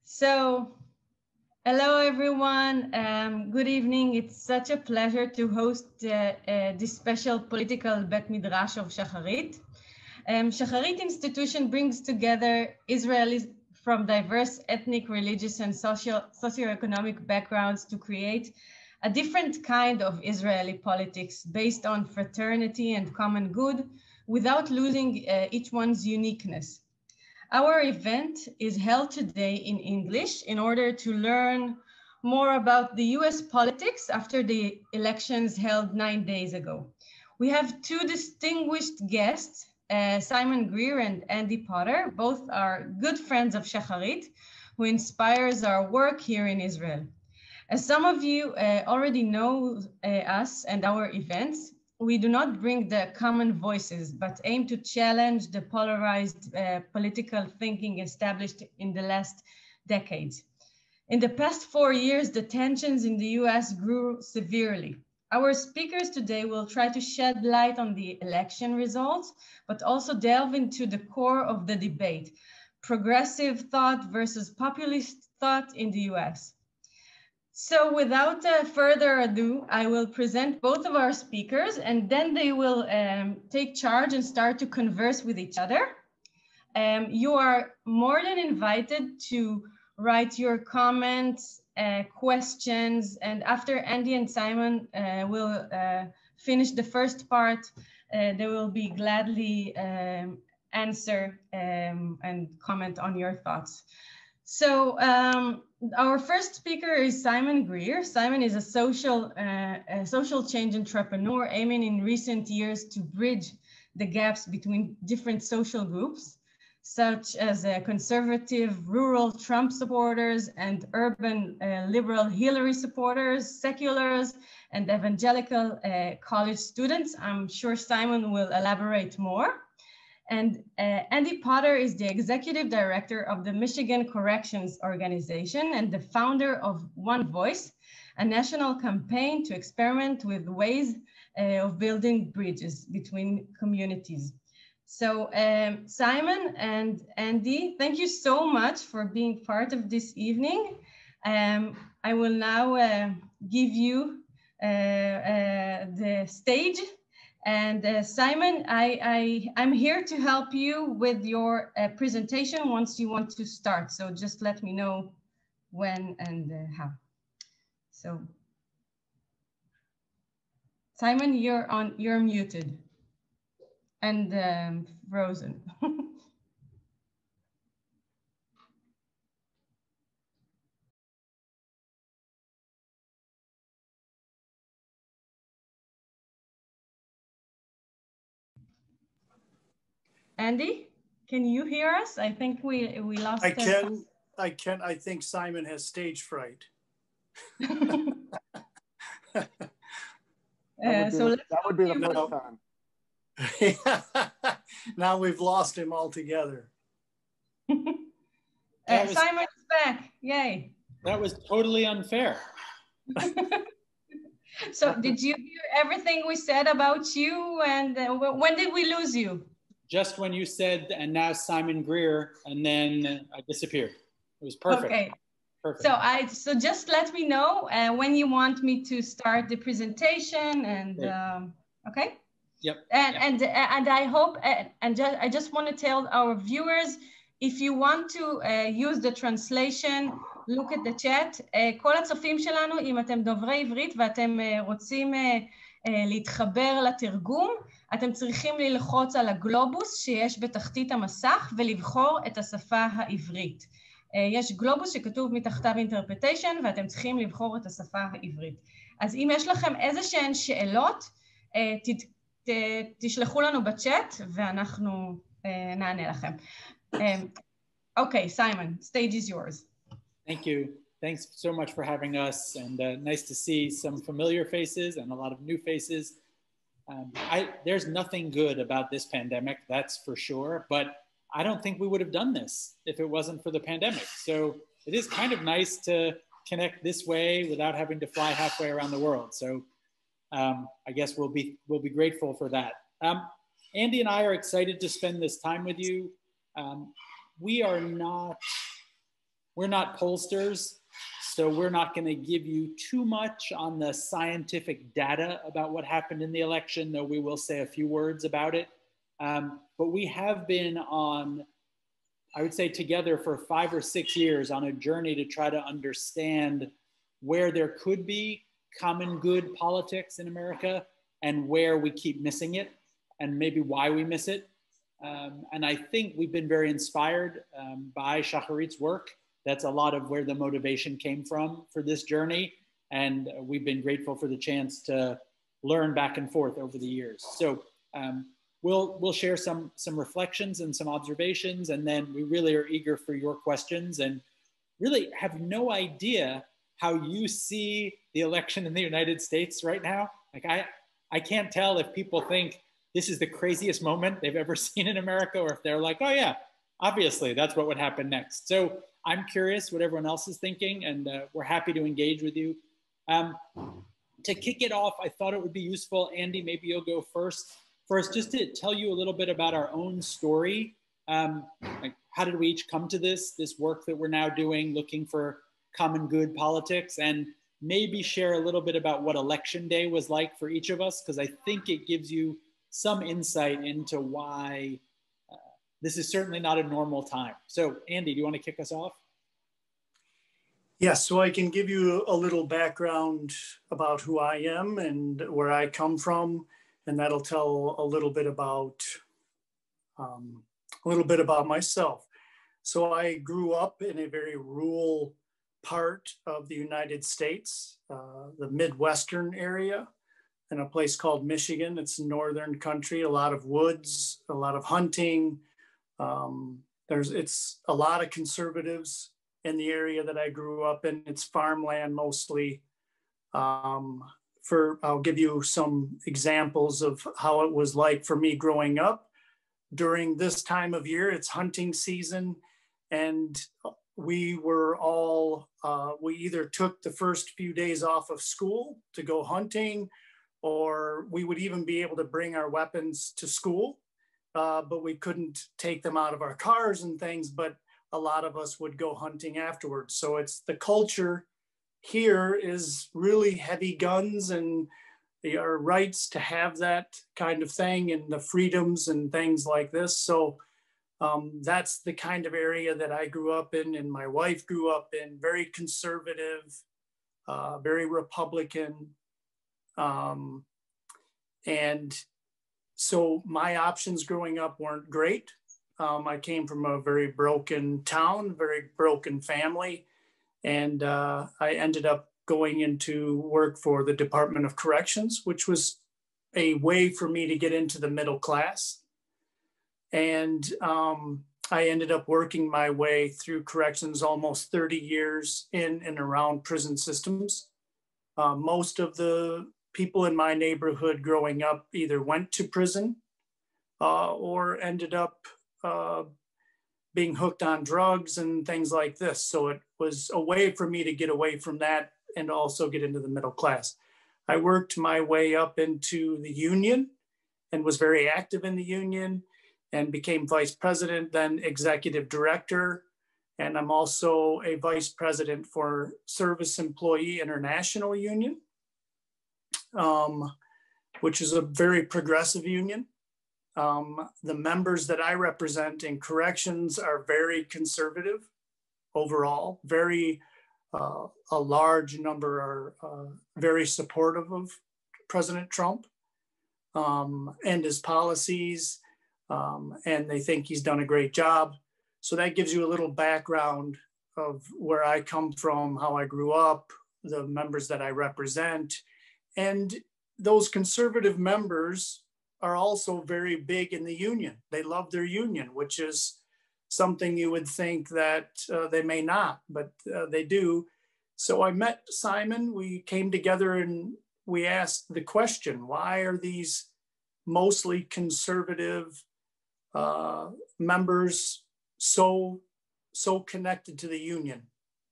So, hello everyone. Good evening. It's such a pleasure to host this special political Beit Midrash of Shaharit. Shaharit institution brings together Israelis from diverse ethnic, religious, and socioeconomic backgrounds to create a different kind of Israeli politics based on fraternity and common good without losing each one's uniqueness. Our event is held today in English in order to learn more about the US politics after the elections held 9 days ago. We have two distinguished guests, Simon Greer and Andy Potter. Both are good friends of Shaharit, who inspires our work here in Israel. As some of you already know us and our events, we do not bring the common voices, but aim to challenge the polarized political thinking established in the last decades. In the past 4 years, the tensions in the US grew severely. Our speakers today will try to shed light on the election results, but also delve into the core of the debate, progressive thought versus populist thought in the US. So without further ado, I will present both of our speakers and then they will take charge and start to converse with each other. You are more than invited to write your comments, questions, and after Andy and Simon will finish the first part, they will be gladly answer and comment on your thoughts. So our first speaker is Simon Greer. Simon is a social change entrepreneur aiming in recent years to bridge the gaps between different social groups, such as conservative rural Trump supporters and urban liberal Hillary supporters, seculars, and evangelical college students. I'm sure Simon will elaborate more. And Andy Potter is the executive director of the Michigan Corrections Organization and the founder of One Voice, a national campaign to experiment with ways of building bridges between communities. So Simon and Andy, thank you so much for being part of this evening. I will now give you the stage. And Simon, I'm here to help you with your presentation once you want to start. So just let me know when and how. So Simon, you're muted and frozen. Andy, can you hear us? I think we lost. I can. I think Simon has stage fright. That would be the first time. Now we've lost him altogether. Simon's back. Yay. That was totally unfair. So did you hear everything we said about you? And when did we lose you? Just when you said, and now Simon Greer, and then I disappeared. It was perfect. Okay. Perfect. So just let me know when you want me to start the presentation, and okay. Yep. And I hope I just want to tell our viewers, if you want to use the translation, look at the chat. כל הצופים שלנו, אם אתם דוברי עברית ואתם רוצים להתחבר לתרגום, אתם צריכים ללחוץ על הגלובוס שיש בתחתית המסך ולבחור את השפה העברית. יש גלובוס שכתוב מתחתיו interpretation ואתם צריכים לבחור את השפה העברית. אז אם יש לכם איזשהן שאלות, תשלחו לנו בצ'אט ואנחנו נענה לכם. Okay, Simon, stage is yours. Thank you. Thanks so much for having us, and nice to see some familiar faces and a lot of new faces. There's nothing good about this pandemic, that's for sure, but I don't think we would have done this if it wasn't for the pandemic. So it is kind of nice to connect this way without having to fly halfway around the world. So I guess we'll be grateful for that. Andy and I are excited to spend this time with you. We are not we're not pollsters, so we're not going to give you too much on the scientific data about what happened in the election, though we will say a few words about it. But we have been on, I would say, together for 5 or 6 years on a journey to try to understand where there could be common good politics in America and where we keep missing it and maybe why we miss it. And I think we've been very inspired by Shaharit's work. That's a lot of where the motivation came from for this journey. And we've been grateful for the chance to learn back and forth over the years. So we'll share some reflections and some observations, and then we really are eager for your questions and really have no idea how you see the election in the United States right now. Like I can't tell if people think this is the craziest moment they've ever seen in America, or if they're like, oh yeah, obviously that's what would happen next. So I'm curious what everyone else is thinking, and we're happy to engage with you. To kick it off, I thought it would be useful, Andy, maybe you'll go first, just to tell you a little bit about our own story. Like how did we each come to this work that we're now doing, looking for common good politics, and maybe share a little bit about what election day was like for each of us, because I think it gives you some insight into why this is certainly not a normal time. So Andy, do you want to kick us off? Yes, so I can give you a little background about who I am and where I come from, and that'll tell a little bit about myself. So I grew up in a very rural part of the United States, the Midwestern area, in a place called Michigan. It's northern country, a lot of woods, a lot of hunting. It's a lot of conservatives in the area that I grew up in. It's farmland mostly. I'll give you some examples of how it was like for me growing up. During this time of year, it's hunting season, and we were all, we either took the first few days off of school to go hunting, or we would even be able to bring our weapons to school, but we couldn't take them out of our cars and things, but a lot of us would go hunting afterwards. So it's the culture here is really heavy guns and our rights to have that kind of thing and the freedoms and things like this. So that's the kind of area that I grew up in and my wife grew up in, very conservative, very Republican. And so my options growing up weren't great. I came from a very broken town, very broken family. And I ended up going into work for the Department of Corrections, which was a way for me to get into the middle class. And I ended up working my way through corrections almost 30 years in and around prison systems. Most of the people in my neighborhood growing up either went to prison or ended up being hooked on drugs and things like this. So it was a way for me to get away from that and also get into the middle class. I worked my way up into the union and was very active in the union and became vice president, then executive director. And I'm also a vice president for Service Employee International Union, which is a very progressive union. The members that I represent in corrections are very conservative overall. A large number are very supportive of President Trump and his policies, and they think he's done a great job. So that gives you a little background of where I come from, how I grew up, the members that I represent. And those conservative members are also very big in the union. They love their union, which is something you would think that they may not, but they do. So I met Simon, we came together and we asked the question, why are these mostly conservative members so connected to the union,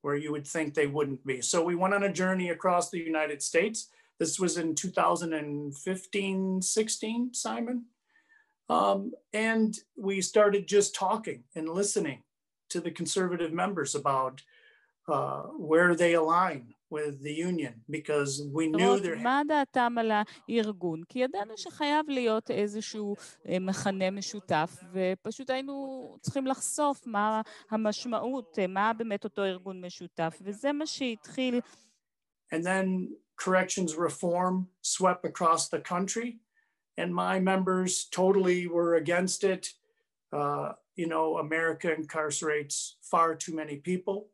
where you would think they wouldn't be? So we went on a journey across the United States. This was in 2015, 16, Simon. And we started just talking and listening to the conservative members about where they align with the union, because we knew there... מה דעתם על הארגון? כי ידענו שחייב להיות איזשהו מכנה משותף, ופשוט היינו צריכים לחשוף מה המשמעות, מה באמת אותו ארגון משותף, וזה מה שהתחיל. And then corrections reform swept across the country, and my members totally were against it. You know, America incarcerates far too many people.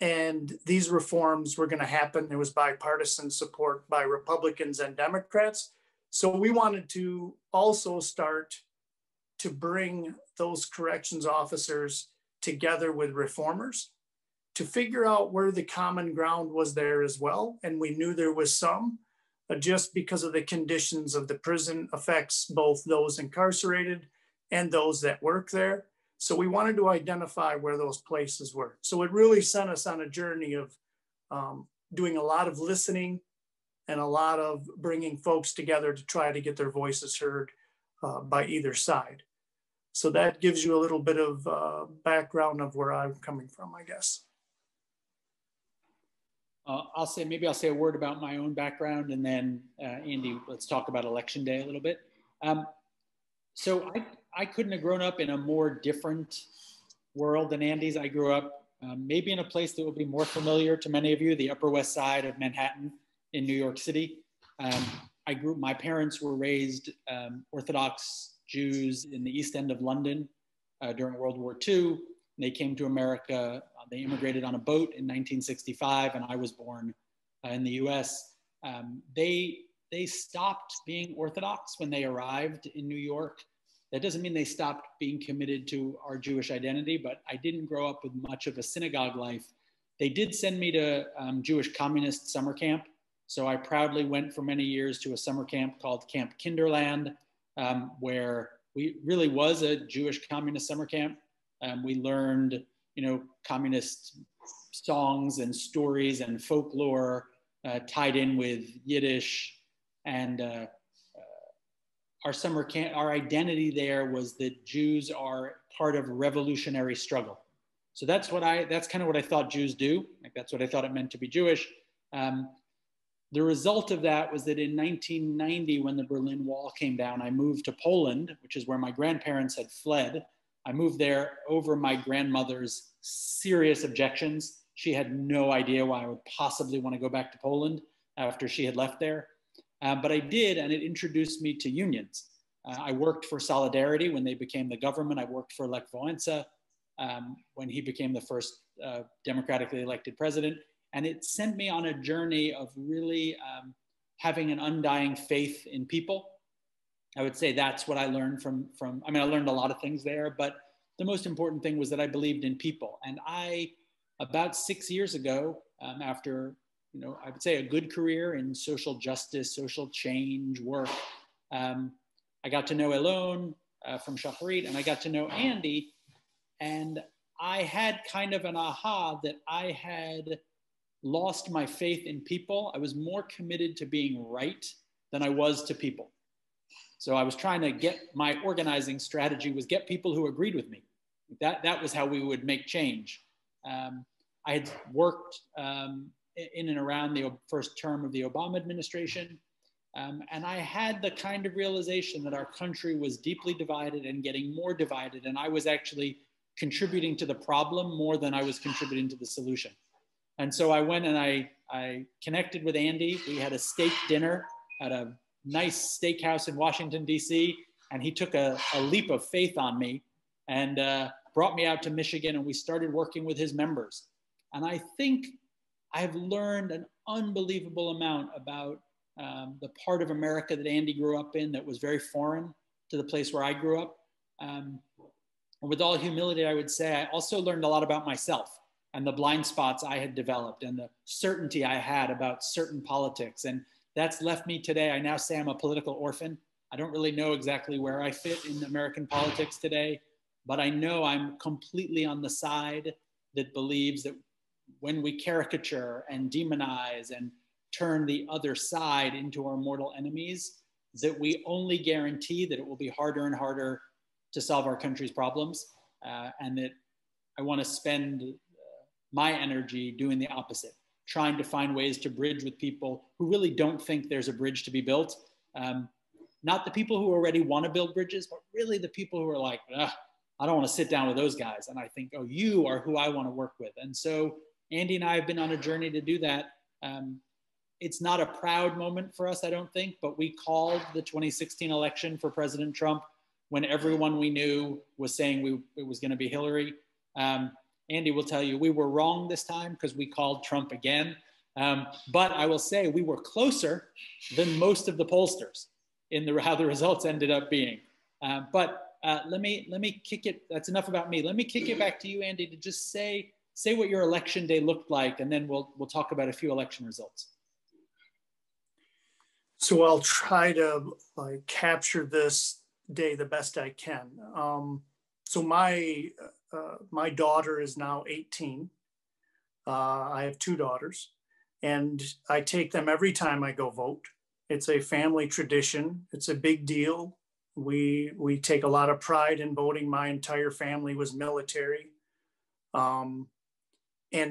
And these reforms were going to happen. There was bipartisan support by Republicans and Democrats. So we wanted to also start to bring those corrections officers together with reformers to figure out where the common ground was there as well. And we knew there was some, just because of the conditions of the prison affects both those incarcerated and those that work there. So we wanted to identify where those places were. So it really sent us on a journey of doing a lot of listening and a lot of bringing folks together to try to get their voices heard by either side. So that gives you a little bit of background of where I'm coming from, I guess. I'll say a word about my own background, and then Andy, let's talk about Election Day a little bit. So I couldn't have grown up in a more different world than Andy's. I grew up maybe in a place that will be more familiar to many of you, the Upper West Side of Manhattan in New York City. My parents were raised Orthodox Jews in the East End of London during World War II. They came to America, they immigrated on a boat in 1965, and I was born in the US. They stopped being Orthodox when they arrived in New York. That doesn't mean they stopped being committed to our Jewish identity, but I didn't grow up with much of a synagogue life. They did send me to Jewish communist summer camp. So I proudly went for many years to a summer camp called Camp Kinderland, where we really was a Jewish communist summer camp. We learned, communist songs and stories and folklore tied in with Yiddish. And our summer camp, our identity there was that Jews are part of a revolutionary struggle. So that's kind of what I thought Jews do. Like, that's what I thought it meant to be Jewish. The result of that was that in 1990, when the Berlin Wall came down, I moved to Poland, which is where my grandparents had fled. I moved there over my grandmother's serious objections. She had no idea why I would possibly want to go back to Poland after she had left there. But I did, and it introduced me to unions. I worked for Solidarity when they became the government. I worked for Lech Wałęsa when he became the first democratically elected president. And it sent me on a journey of really having an undying faith in people. I would say that's what I learned from, I learned a lot of things there, but the most important thing was that I believed in people. And about 6 years ago, after, I would say a good career in social justice, social change work, I got to know Elon from Shaharit, and I got to know Andy. And I had kind of an aha that I had lost my faith in people. I was more committed to being right than I was to people. So I was trying to my organizing strategy was get people who agreed with me. That was how we would make change. I had worked in and around the first term of the Obama administration. And I had the kind of realization that our country was deeply divided and getting more divided. And I was actually contributing to the problem more than I was contributing to the solution. And so I went and I connected with Andy. We had a steak dinner at a nice steakhouse in Washington, D.C. And he took a leap of faith on me and brought me out to Michigan, and we started working with his members. And I think I've learned an unbelievable amount about the part of America that Andy grew up in that was very foreign to the place where I grew up. And with all humility, I would say I also learned a lot about myself and the blind spots I had developed and the certainty I had about certain politics. And that's left me today. I now say I'm a political orphan. I don't really know exactly where I fit in American politics today, but I know I'm completely on the side that believes that when we caricature and demonize and turn the other side into our mortal enemies, that we only guarantee that it will be harder and harder to solve our country's problems, and that I want to spend my energy doing the opposite, trying to find ways to bridge with people who really don't think there's a bridge to be built. Not the people who already want to build bridges, but really the people who are like, I don't want to sit down with those guys. And I think, oh, you are who I want to work with. And so Andy and I have been on a journey to do that. It's not a proud moment for us, I don't think, but we called the 2016 election for President Trump when everyone we knew was saying it was going to be Hillary. Andy will tell you we were wrong this time because we called Trump again. But I will say we were closer than most of the pollsters in how the results ended up being. But let me kick it. That's enough about me. Let me kick it back to you, Andy, to just say what your election day looked like, and then we'll talk about a few election results. So I'll try to capture this day the best I can. So my daughter is now 18. I have two daughters, and I take them every time I go vote. It's a family tradition. It's a big deal. We take a lot of pride in voting. My entire family was military. And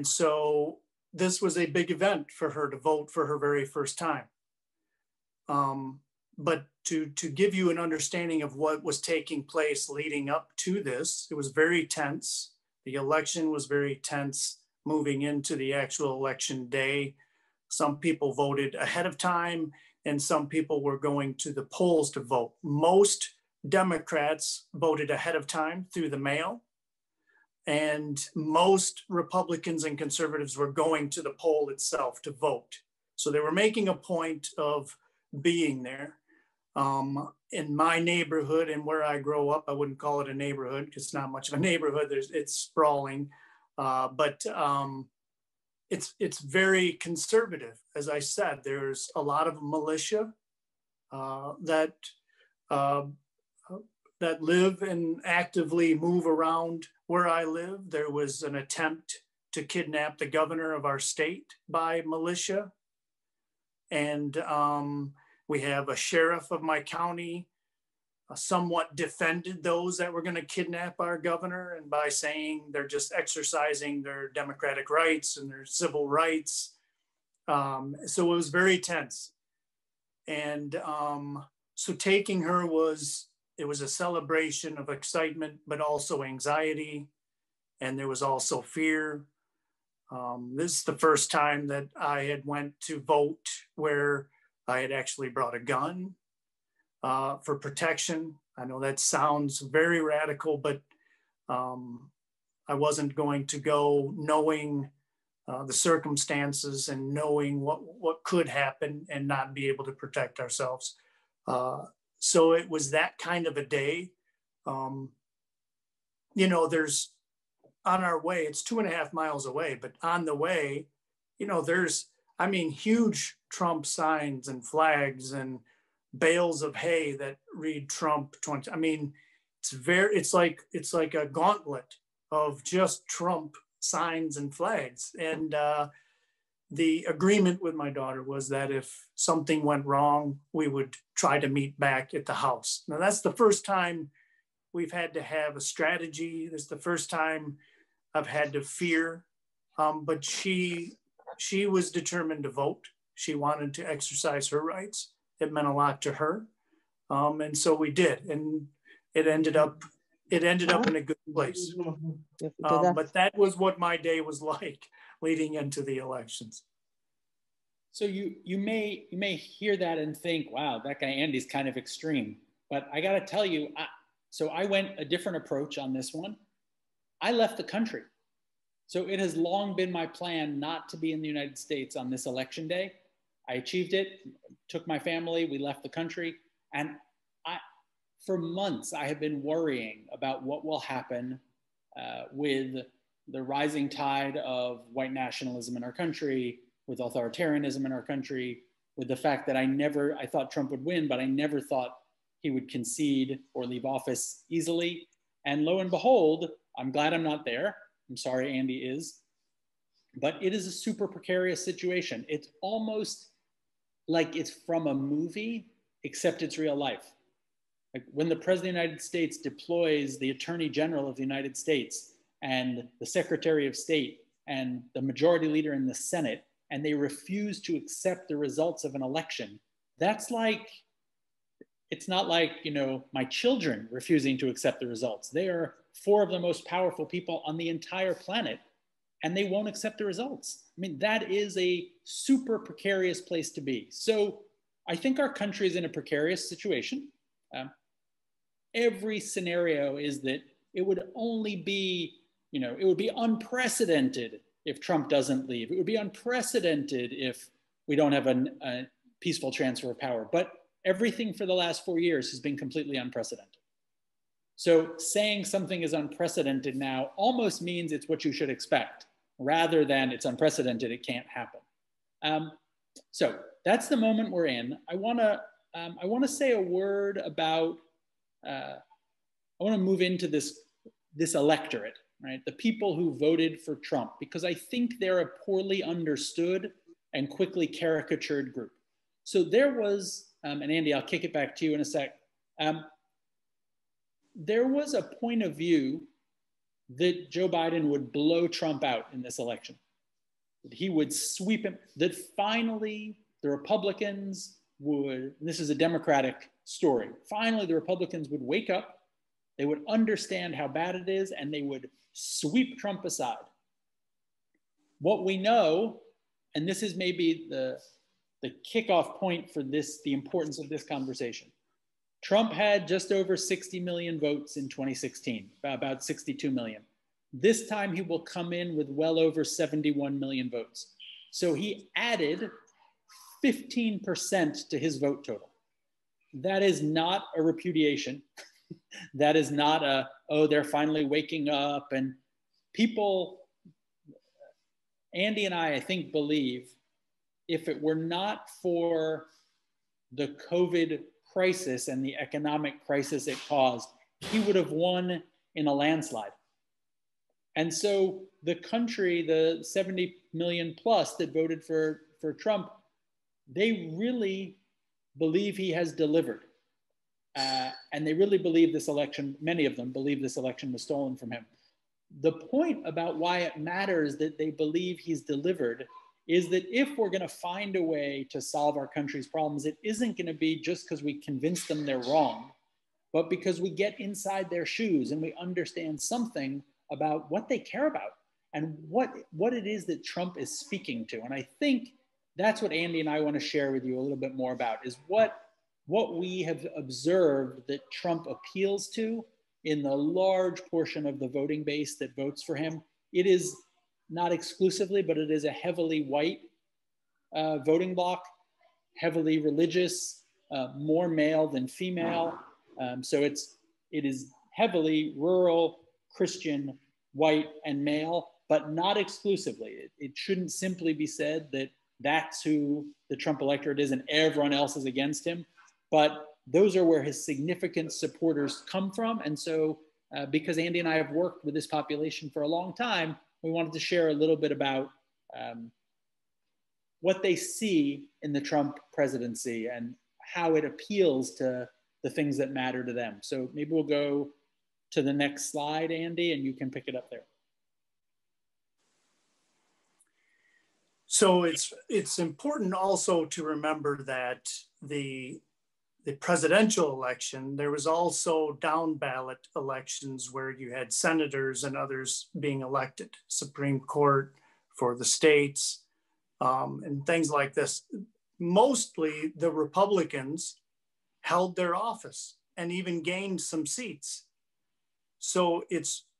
so this was a big event for her to vote for her very first time. But to give you an understanding of what was taking place leading up to this, it was very tense. The election was very tense moving into the actual election day. Some people voted ahead of time, and some people were going to the polls to vote. Most Democrats voted ahead of time through the mail, and most Republicans and conservatives were going to the poll itself to vote. So they were making a point of being there. In my neighborhood and where I grow up, I wouldn't call it a neighborhood because it's not much of a neighborhood. It's sprawling, but it's very conservative. As I said, there's a lot of militia that live and actively move around where I live. There was an attempt to kidnap the governor of our state by militia. And we have a sheriff of my county somewhat defended those that were going to kidnap our governor, and by saying they're just exercising their democratic rights and their civil rights. So it was very tense. And so taking her it was a celebration of excitement, but also anxiety. And there was also fear. This is the first time that I had went to vote where I had actually brought a gun for protection. I know that sounds very radical, but I wasn't going to go knowing the circumstances and knowing what could happen and not be able to protect ourselves. So it was that kind of a day. There's on our way, it's 2.5 miles away, but on the way, there's, huge Trump signs and flags and bales of hay that read Trump 20. It's like a gauntlet of just Trump signs and flags. And the agreement with my daughter was that if something went wrong, we would try to meet back at the house. Now that's the first time we've had to have a strategy. This is the first time I've had to fear, but she was determined to vote. She wanted to exercise her rights. It meant a lot to her, and so we did, and it ended up in a good place. But that was what my day was like leading into the elections. So you may hear that and think, wow, that guy Andy's kind of extreme. But I got to tell you, so I went a different approach on this one. I left the country. So it has long been my plan not to be in the United States on this election day. I achieved it, took my family, we left the country. And for months, I have been worrying about what will happen with the rising tide of white nationalism in our country, with authoritarianism in our country, with the fact that I thought Trump would win, but I never thought he would concede or leave office easily. And lo and behold, I'm glad I'm not there. I'm sorry Andy is. But it is a super precarious situation. It's almost like it's from a movie, except it's real life. Like when the President of the United States deploys the Attorney General of the United States and the Secretary of State and the majority leader in the Senate, and they refuse to accept the results of an election, that's like, it's not like, you know, my children refusing to accept the results. They are four of the most powerful people on the entire planet, and they won't accept the results. I mean, that is a super precarious place to be. So I think our country is in a precarious situation. Every scenario is that it would only be, you know, it would be unprecedented if Trump doesn't leave. It would be unprecedented if we don't have a peaceful transfer of power. But everything for the last 4 years has been completely unprecedented. So saying something is unprecedented now almost means it's what you should expect, rather than it's unprecedented, it can't happen. So that's the moment we're in. I want to say a word about, I want to move into this electorate, right? The people who voted for Trump, because I think they're a poorly understood and quickly caricatured group. So there was, and Andy, I'll kick it back to you in a sec. There was a point of view that Joe Biden would blow Trump out in this election, that he would sweep him, that finally the Republicans would, and this is a Democratic story, finally the Republicans would wake up, they would understand how bad it is, and they would sweep Trump aside. What we know, and this is maybe the kickoff point for this, the importance of this conversation. Trump had just over 60 million votes in 2016, about 62 million. This time he will come in with well over 71 million votes. So he added 15% to his vote total. That is not a repudiation. That is not a, oh, they're finally waking up. And people, Andy and I think, believe if it were not for the COVID crisis and the economic crisis it caused, he would have won in a landslide. And so the country, the 70 million plus that voted for Trump, they really believe he has delivered. And they really believe this election, many of them believe this election was stolen from him. The point about why it matters that they believe he's delivered is that if we're going to find a way to solve our country's problems, it isn't going to be just because we convince them they're wrong, but because we get inside their shoes and we understand something about what they care about and what it is that Trump is speaking to. And I think that's what Andy and I want to share with you a little bit more about, is what we have observed that Trump appeals to in the large portion of the voting base that votes for him. It is not exclusively, but it is a heavily white voting bloc, heavily religious, more male than female. So it is heavily rural, Christian, white, and male, but not exclusively. It shouldn't simply be said that that's who the Trump electorate is and everyone else is against him. But those are where his significant supporters come from. And so because Andy and I have worked with this population for a long time, we wanted to share a little bit about what they see in the Trump presidency and how it appeals to the things that matter to them. So maybe we'll go to the next slide, Andy, and you can pick it up there. So it's important also to remember that the presidential election, there was also down ballot elections where you had senators and others being elected, Supreme Court for the states, and things like this. Mostly the Republicans held their office and even gained some seats. So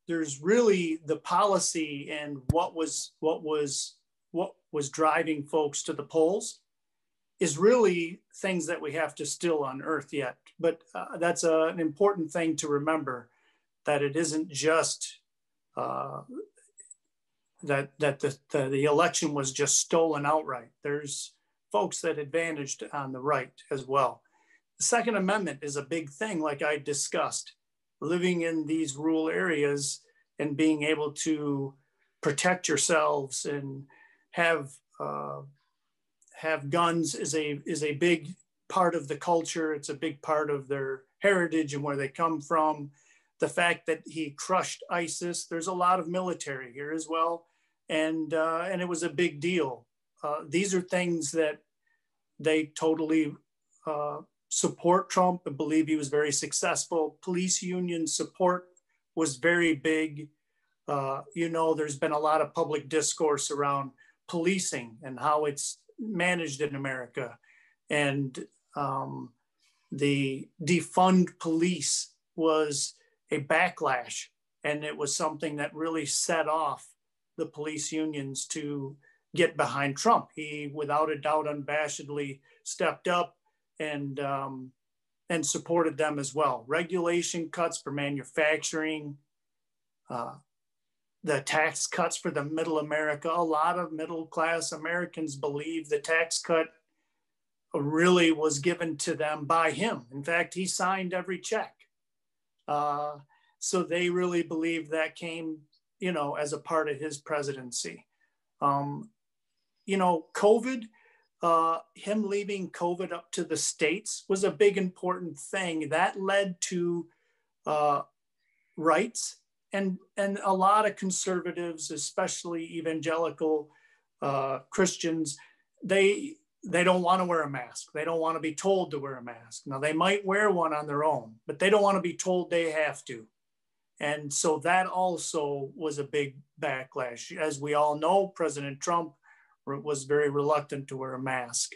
there's really the policy and what was driving folks to the polls is really things that we have to still unearth yet. But that's an important thing to remember, that it isn't just that the election was just stolen outright. There's folks that advantaged on the right as well. The Second Amendment is a big thing, like I discussed. Living in these rural areas and being able to protect yourselves and have guns is a big part of the culture. It's a big part of their heritage and where they come from. The fact that he crushed ISIS, there's a lot of military here as well. and it was a big deal. These are things that they totally support Trump and believe he was very successful. Police union support was very big. There's been a lot of public discourse around policing and how it's managed in America. And the defund police was a backlash. And it was something that really set off the police unions to get behind Trump. He, without a doubt, unabashedly stepped up and supported them as well. Regulation cuts for manufacturing, the tax cuts for the middle America. A lot of middle class Americans believe the tax cut really was given to them by him. In fact, he signed every check. So they really believe that came, as a part of his presidency. COVID, him leaving COVID up to the states was a big important thing. That led to rights. And a lot of conservatives, especially evangelical Christians, they don't want to wear a mask. They don't want to be told to wear a mask. Now, they might wear one on their own, but they don't want to be told they have to. And so that also was a big backlash. As we all know, President Trump was very reluctant to wear a mask.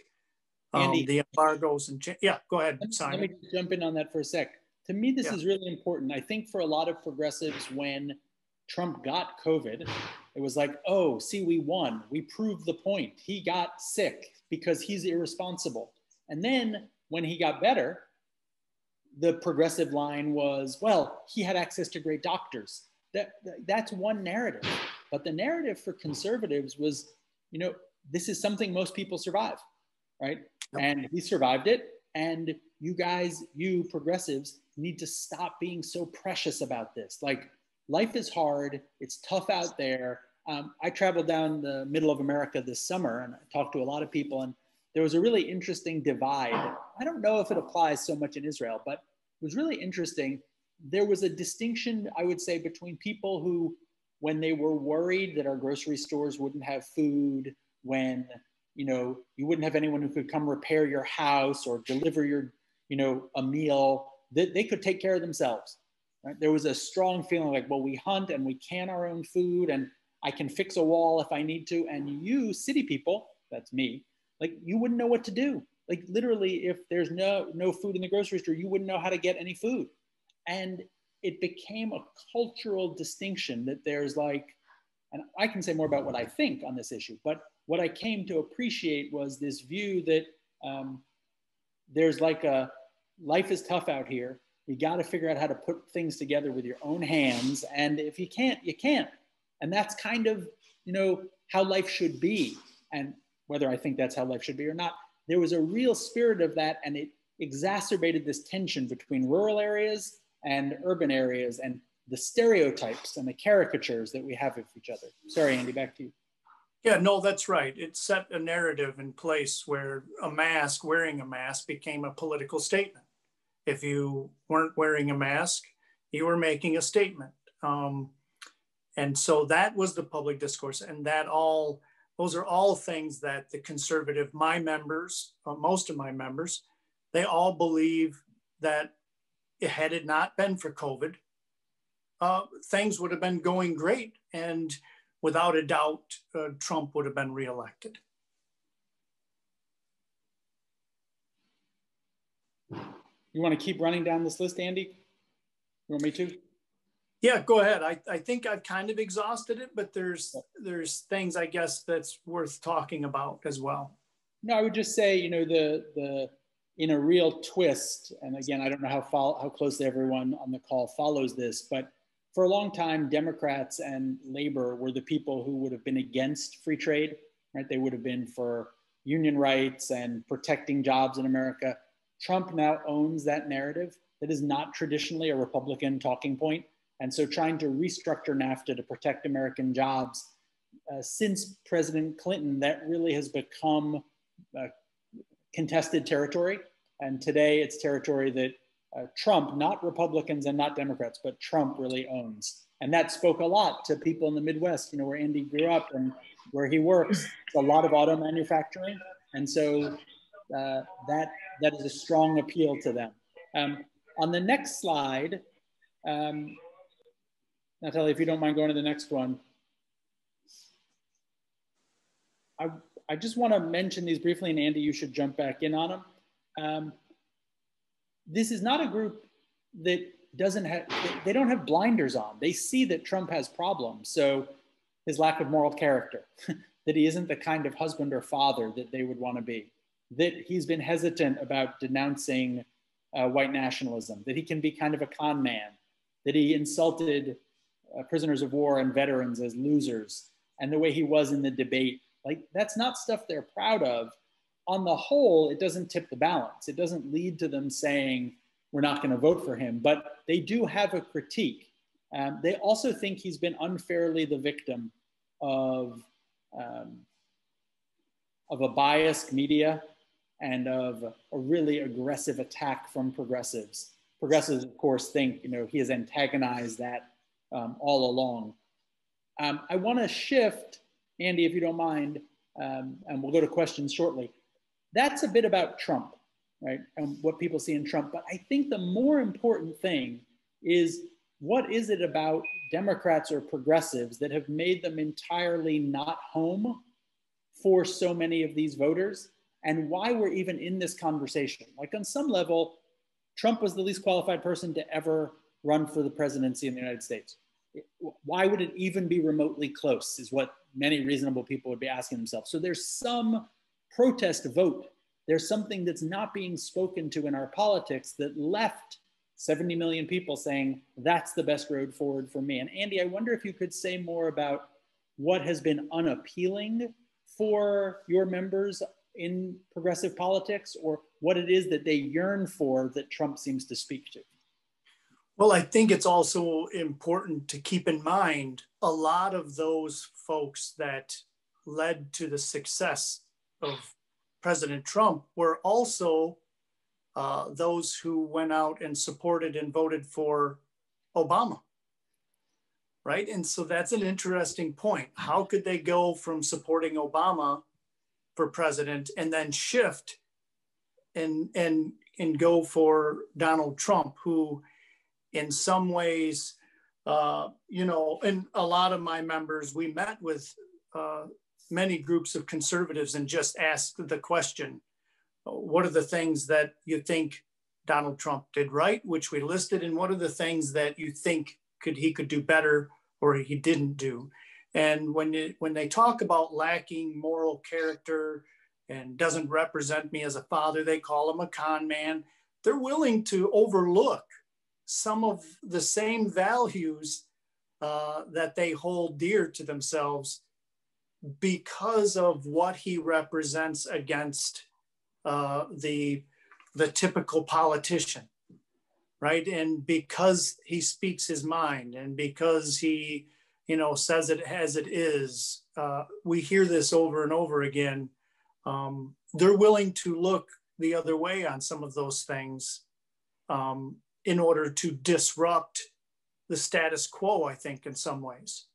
Andy, the embargoes and yeah, go ahead, Simon. Let me jump in on that for a sec. To me, this is really important. I think for a lot of progressives, when Trump got COVID, it was like, oh, see, we won. We proved the point. He got sick because he's irresponsible. And then when he got better, the progressive line was, well, he had access to great doctors. That's one narrative. But the narrative for conservatives was, this is something most people survive, right? Yep. And he survived it. And you guys, you progressives, need to stop being so precious about this. Like, life is hard. It's tough out there. I traveled down the middle of America this summer and I talked to a lot of people, and there was a really interesting divide. I don't know if it applies so much in Israel, but it was really interesting. There was a distinction, I would say, between people who, when they were worried that our grocery stores wouldn't have food, when you wouldn't have anyone who could come repair your house or deliver your, a meal, that they could take care of themselves. Right? There was a strong feeling like, well, we hunt and we can our own food, and I can fix a wall if I need to. And you city people, that's me, like, you wouldn't know what to do. Like, literally, if there's no food in the grocery store, you wouldn't know how to get any food. And it became a cultural distinction that there's like, and I can say more about what I think on this issue, but what I came to appreciate was this view that there's like a, life is tough out here. You got to figure out how to put things together with your own hands. And if you can't, you can't. And that's kind of, how life should be. And whether I think that's how life should be or not, there was a real spirit of that. And it exacerbated this tension between rural areas and urban areas, and the stereotypes and the caricatures that we have of each other. Sorry, Andy, back to you. Yeah, no, that's right. It set a narrative in place where wearing a mask became a political statement. If you weren't wearing a mask, you were making a statement. And so that was the public discourse. And those are all things that the conservative, my members, most of my members, they all believe that had it not been for COVID, things would have been going great. And without a doubt, Trump would have been reelected. You want to keep running down this list, Andy? You want me to? Yeah, go ahead. I think I've kind of exhausted it, but there's things, I guess, that's worth talking about as well. No, I would just say, the in a real twist, and again, I don't know how closely everyone on the call follows this, but for a long time, Democrats and labor were the people who would have been against free trade, right? They would have been for union rights and protecting jobs in America. Trump now owns that narrative. That is not traditionally a Republican talking point. And so trying to restructure NAFTA to protect American jobs, since President Clinton, that really has become contested territory. And today it's territory that Trump, not Republicans and not Democrats, but Trump really owns. And that spoke a lot to people in the Midwest, you know, where Andy grew up and where he works. It's a lot of auto manufacturing. And so that is a strong appeal to them. On the next slide, Natalie, if you don't mind going to the next one. I just want to mention these briefly, and Andy, you should jump back in on them. This is not a group that doesn't have, they don't have blinders on. They see that Trump has problems. So his lack of moral character, that he isn't the kind of husband or father that they would want to be, that he's been hesitant about denouncing white nationalism, that he can be kind of a con man, that he insulted prisoners of war and veterans as losers, and the way he was in the debate. Like, that's not stuff they're proud of. On the whole, it doesn't tip the balance. It doesn't lead to them saying, we're not going to vote for him, but they do have a critique. They also think he's been unfairly the victim of a biased media and of a really aggressive attack from progressives. Progressives, of course, think, you know, he has antagonized that all along. I want to shift, Andy, if you don't mind, and we'll go to questions shortly. That's a bit about Trump, right? And what people see in Trump. But I think the more important thing is, what is it about Democrats or progressives that have made them entirely not home for so many of these voters, and why we're even in this conversation? Like, on some level, Trump was the least qualified person to ever run for the presidency in the United States. Why would it even be remotely close, is what many reasonable people would be asking themselves. So there's some protest vote. There's something that's not being spoken to in our politics that left 70 million people saying, that's the best road forward for me. And Andy, I wonder if you could say more about what has been unappealing for your members in progressive politics, or what it is that they yearn for that Trump seems to speak to. Well, I think it's also important to keep in mind a lot of those folks that led to the success of President Trump were also those who went out and supported and voted for Obama, right? And so that's an interesting point. How could they go from supporting Obama for president and then shift and go for Donald Trump, who in some ways, you know, and a lot of my members, we met with many groups of conservatives and just asked the question, what are the things that you think Donald Trump did right, which we listed, and what are the things that you think he could do better or he didn't do? And when they talk about lacking moral character and doesn't represent me as a father, they call him a con man. They're willing to overlook some of the same values that they hold dear to themselves because of what he represents against the typical politician, right? And because he speaks his mind, and because he, you know, says it as it is, we hear this over and over again. They're willing to look the other way on some of those things in order to disrupt the status quo, I think, in some ways.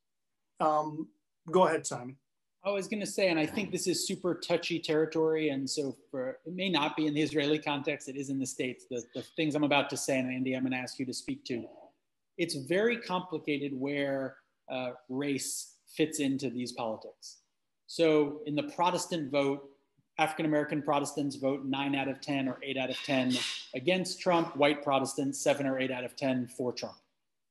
Go ahead, Simon. I was going to say, and I think this is super touchy territory, and so it may not be in the Israeli context, it is in the States. The things I'm about to say, and Andy, I'm going to ask you to speak to. It's very complicated where race fits into these politics. So in the Protestant vote, African-American Protestants vote 9 out of 10 or 8 out of 10 against Trump. White Protestants, 7 or 8 out of 10 for Trump,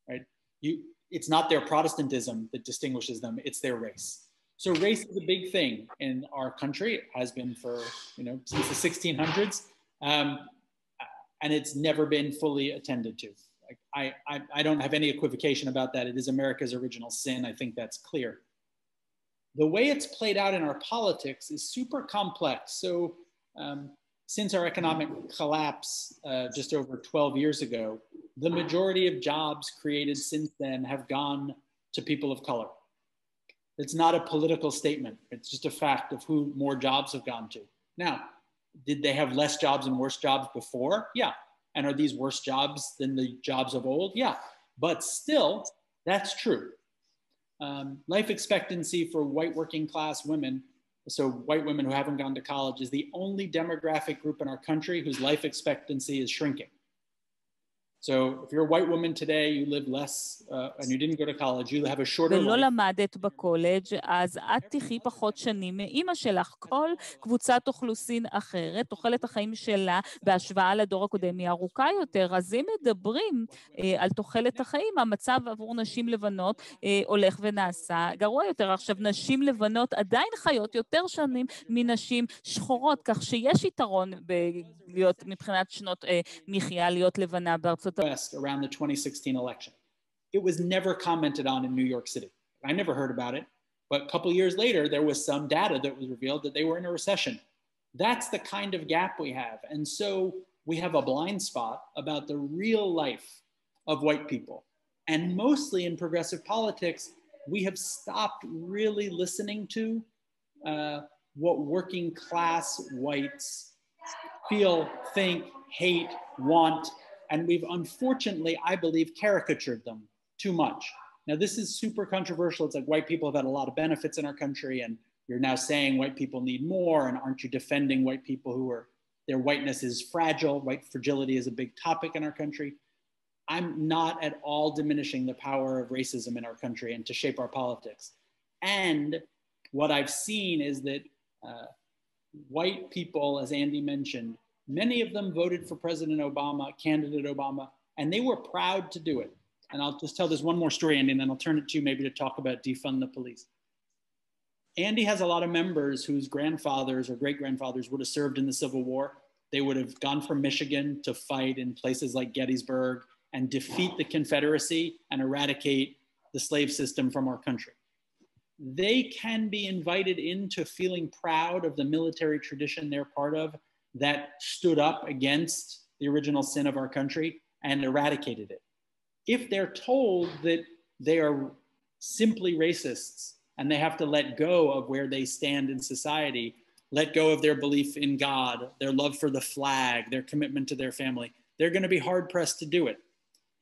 right? It's not their Protestantism that distinguishes them, it's their race. So race is a big thing in our country. It has been for, you know, since the 1600s. And it's never been fully attended to. Like, I don't have any equivocation about that. It is America's original sin. I think that's clear. The way it's played out in our politics is super complex. So since our economic collapse just over 12 years ago, the majority of jobs created since then have gone to people of color. It's not a political statement. It's just a fact of who more jobs have gone to. Now, did they have less jobs and worse jobs before? Yeah. And are these worse jobs than the jobs of old? Yeah. But still, That's true. Life expectancy for white working class women, so white women who haven't gone to college, is the only demographic group in our country whose life expectancy is shrinking. So if you're a white woman today, you live less, and you didn't go to college, you have a shorter ולא life. למדת בקולג', אז את תחי פחות שנים מאמא שלך. כל קבוצת אוכלוסין אחרת, תוחלת החיים שלה בהשוואה לדור הקודם היא ארוכה יותר. אז אם מדברים על תוחלת החיים, המצב עבור נשים לבנות הולך ונעשה גרוע יותר. עכשיו, נשים לבנות עדיין חיות יותר שנים מנשים שחורות, כך שיש יתרון להיות מבחינת שנות מחיה להיות לבנה בארצות הברית. Around the 2016 election. It was never commented on in New York City. I never heard about it, but a couple of years later, there was some data that was revealed that they were in a recession. That's the kind of gap we have. And so we have a blind spot about the real life of white people. And mostly in progressive politics, we have stopped really listening to what working class whites feel, think, hate, want. And we've unfortunately, I believe, caricatured them too much. Now, this is super controversial. It's like white people have had a lot of benefits in our country, and you're now saying white people need more, and aren't you defending white people who are, their whiteness is fragile? White fragility is a big topic in our country. I'm not at all diminishing the power of racism in our country and to shape our politics. And what I've seen is that white people, as Andy mentioned, many of them voted for President Obama, candidate Obama, and they were proud to do it. And I'll just tell this one more story, Andy, and then I'll turn it to you maybe to talk about defund the police. Andy has a lot of members whose grandfathers or great-grandfathers would have served in the Civil War. They would have gone from Michigan to fight in places like Gettysburg and defeat the Confederacy and eradicate the slave system from our country. They can be invited into feeling proud of the military tradition they're part of that stood up against the original sin of our country and eradicated it. If they're told that they are simply racists and they have to let go of where they stand in society, let go of their belief in God, their love for the flag, their commitment to their family, they're going to be hard-pressed to do it.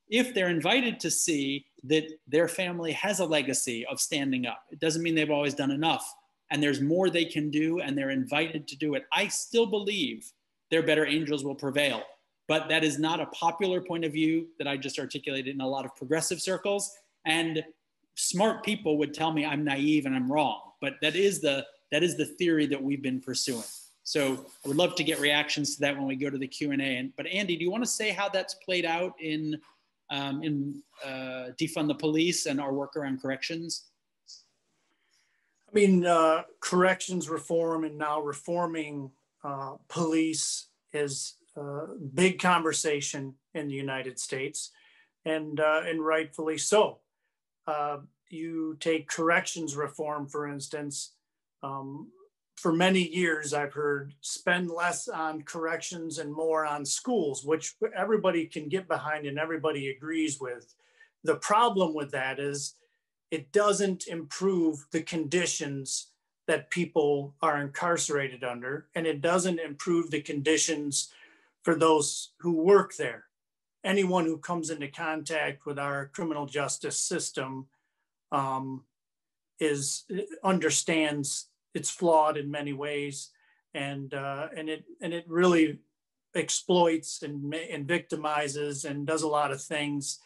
If they're invited to see that their family has a legacy of standing up, it doesn't mean they've always done enough, and there's more they can do, and they're invited to do it. I still believe their better angels will prevail. But that is not a popular point of view that I just articulated in a lot of progressive circles. And smart people would tell me I'm naive and I'm wrong. But that is the theory that we've been pursuing. So I would love to get reactions to that when we go to the Q&A. But Andy, do you want to say how that's played out in defund the police and our work around corrections? I mean, corrections reform and now reforming police is big conversation in the United States, and rightfully so. You take corrections reform, for instance. For many years, I've heard spend less on corrections and more on schools, which everybody can get behind and everybody agrees with. The problem with that is it doesn't improve the conditions that people are incarcerated under, and it doesn't improve the conditions for those who work there. Anyone who comes into contact with our criminal justice system understands it's flawed in many ways, and it really exploits and victimizes and does a lot of things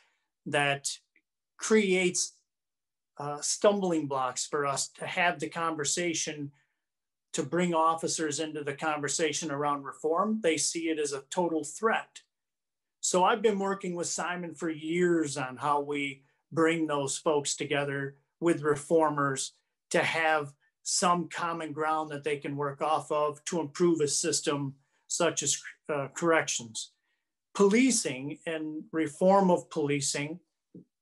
that creates stumbling blocks for us to have the conversation, to bring officers into the conversation around reform. They see it as a total threat. So I've been working with Simon for years on how we bring those folks together with reformers to have some common ground that they can work off of to improve a system such as corrections. Policing and reform of policing,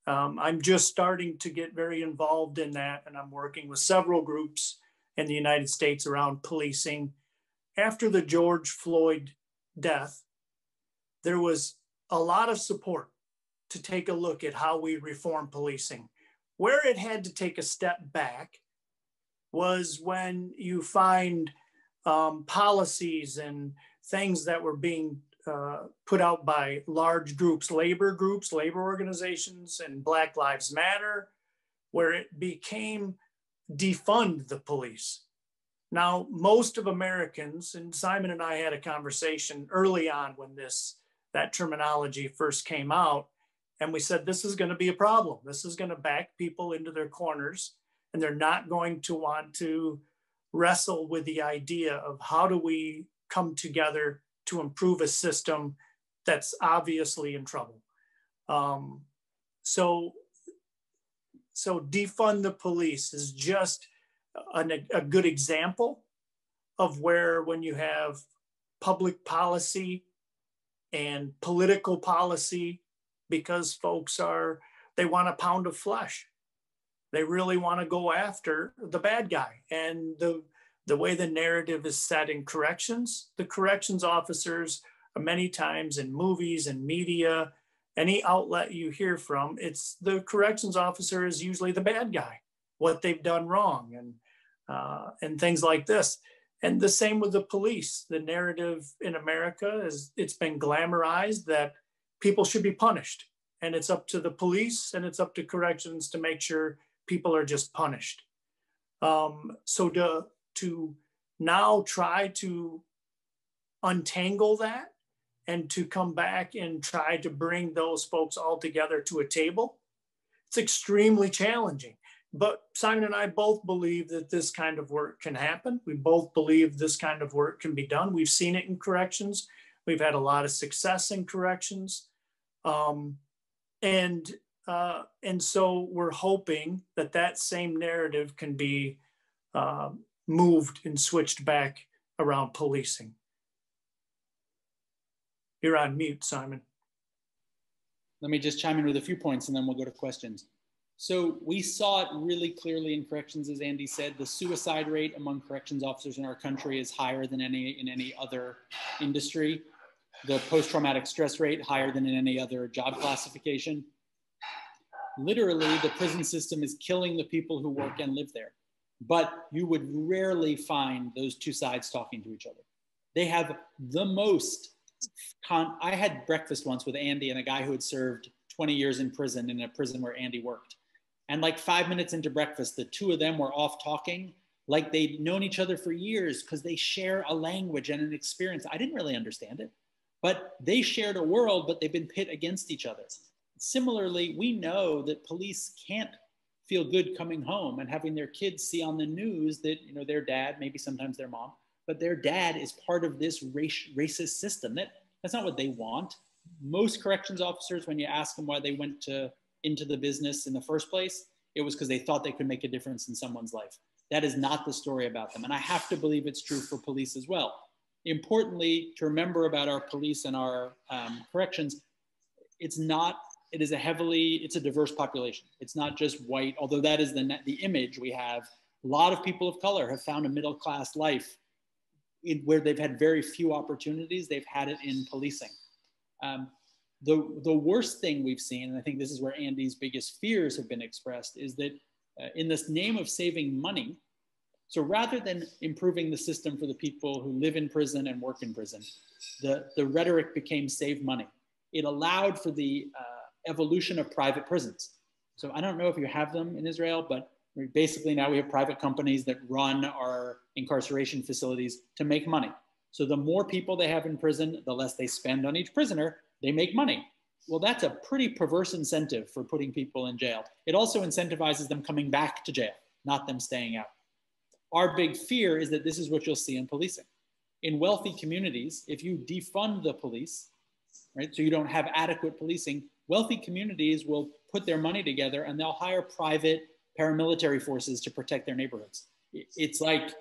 I'm just starting to get very involved in that, and I'm working with several groups in the United States around policing. After the George Floyd death, there was a lot of support to take a look at how we reform policing. Where it had to take a step back was when you find policies and things that were being put out by large groups, labor organizations, and Black Lives Matter, where it became defund the police. Now, most of Americans, and Simon and I had a conversation early on when that terminology first came out, and we said, this is going to be a problem. This is going to back people into their corners, and they're not going to want to wrestle with the idea of how do we come together to improve a system that's obviously in trouble. So defund the police is just a good example of where, when you have public policy and political policy, because folks they want a pound of flesh. They really want to go after the bad guy. And the way the narrative is set in corrections, the corrections officers, many times in movies and media, any outlet you hear from, it's the corrections officer is usually the bad guy, what they've done wrong, and things like this. And the same with the police. The narrative in America is, it's been glamorized that people should be punished. And it's up to the police and it's up to corrections to make sure people are just punished. So to now try to untangle that and to come back and try to bring those folks all together to a table, it's extremely challenging. But Simon and I both believe that this kind of work can happen. We both believe this kind of work can be done. We've seen it in corrections. We've had a lot of success in corrections. And so we're hoping that same narrative can be moved and switched back around policing. You're on mute, Simon. Let me just chime in with a few points and then we'll go to questions. So we saw it really clearly in corrections, as Andy said. The suicide rate among corrections officers in our country is higher than in any other industry. The post-traumatic stress rate higher than in any other job classification. Literally, the prison system is killing the people who work and live there. But you would rarely find those two sides talking to each other. They have the most, I had breakfast once with Andy and a guy who had served 20 years in prison, in a prison where Andy worked. And like 5 minutes into breakfast, the two of them were off talking like they'd known each other for years because they share a language and an experience. I didn't really understand it, but they shared a world, but they've been pit against each other. Similarly, we know that police can't feel good coming home and having their kids see on the news that, you know, their dad, maybe sometimes their mom, but their dad is part of this racist system. That's not what they want. Most corrections officers, when you ask them why they went into the business in the first place, it was because they thought they could make a difference in someone's life. That is not the story about them. And I have to believe it's true for police as well. Importantly, to remember about our police and our corrections, it's a diverse population. It's not just white, although that is the image we have. A lot of people of color have found a middle-class life where they've had very few opportunities. They've had it in policing. The worst thing we've seen, and I think this is where Andy's biggest fears have been expressed, is that in this name of saving money, so rather than improving the system for the people who live in prison and work in prison, the rhetoric became save money. It allowed for the evolution of private prisons. So I don't know if you have them in Israel, but basically now we have private companies that run our incarceration facilities to make money. So the more people they have in prison, the less they spend on each prisoner, they make money. Well, that's a pretty perverse incentive for putting people in jail. It also incentivizes them coming back to jail, not them staying out. Our big fear is that this is what you'll see in policing. In wealthy communities, if you defund the police, right, so you don't have adequate policing, wealthy communities will put their money together and they'll hire private paramilitary forces to protect their neighborhoods. It's like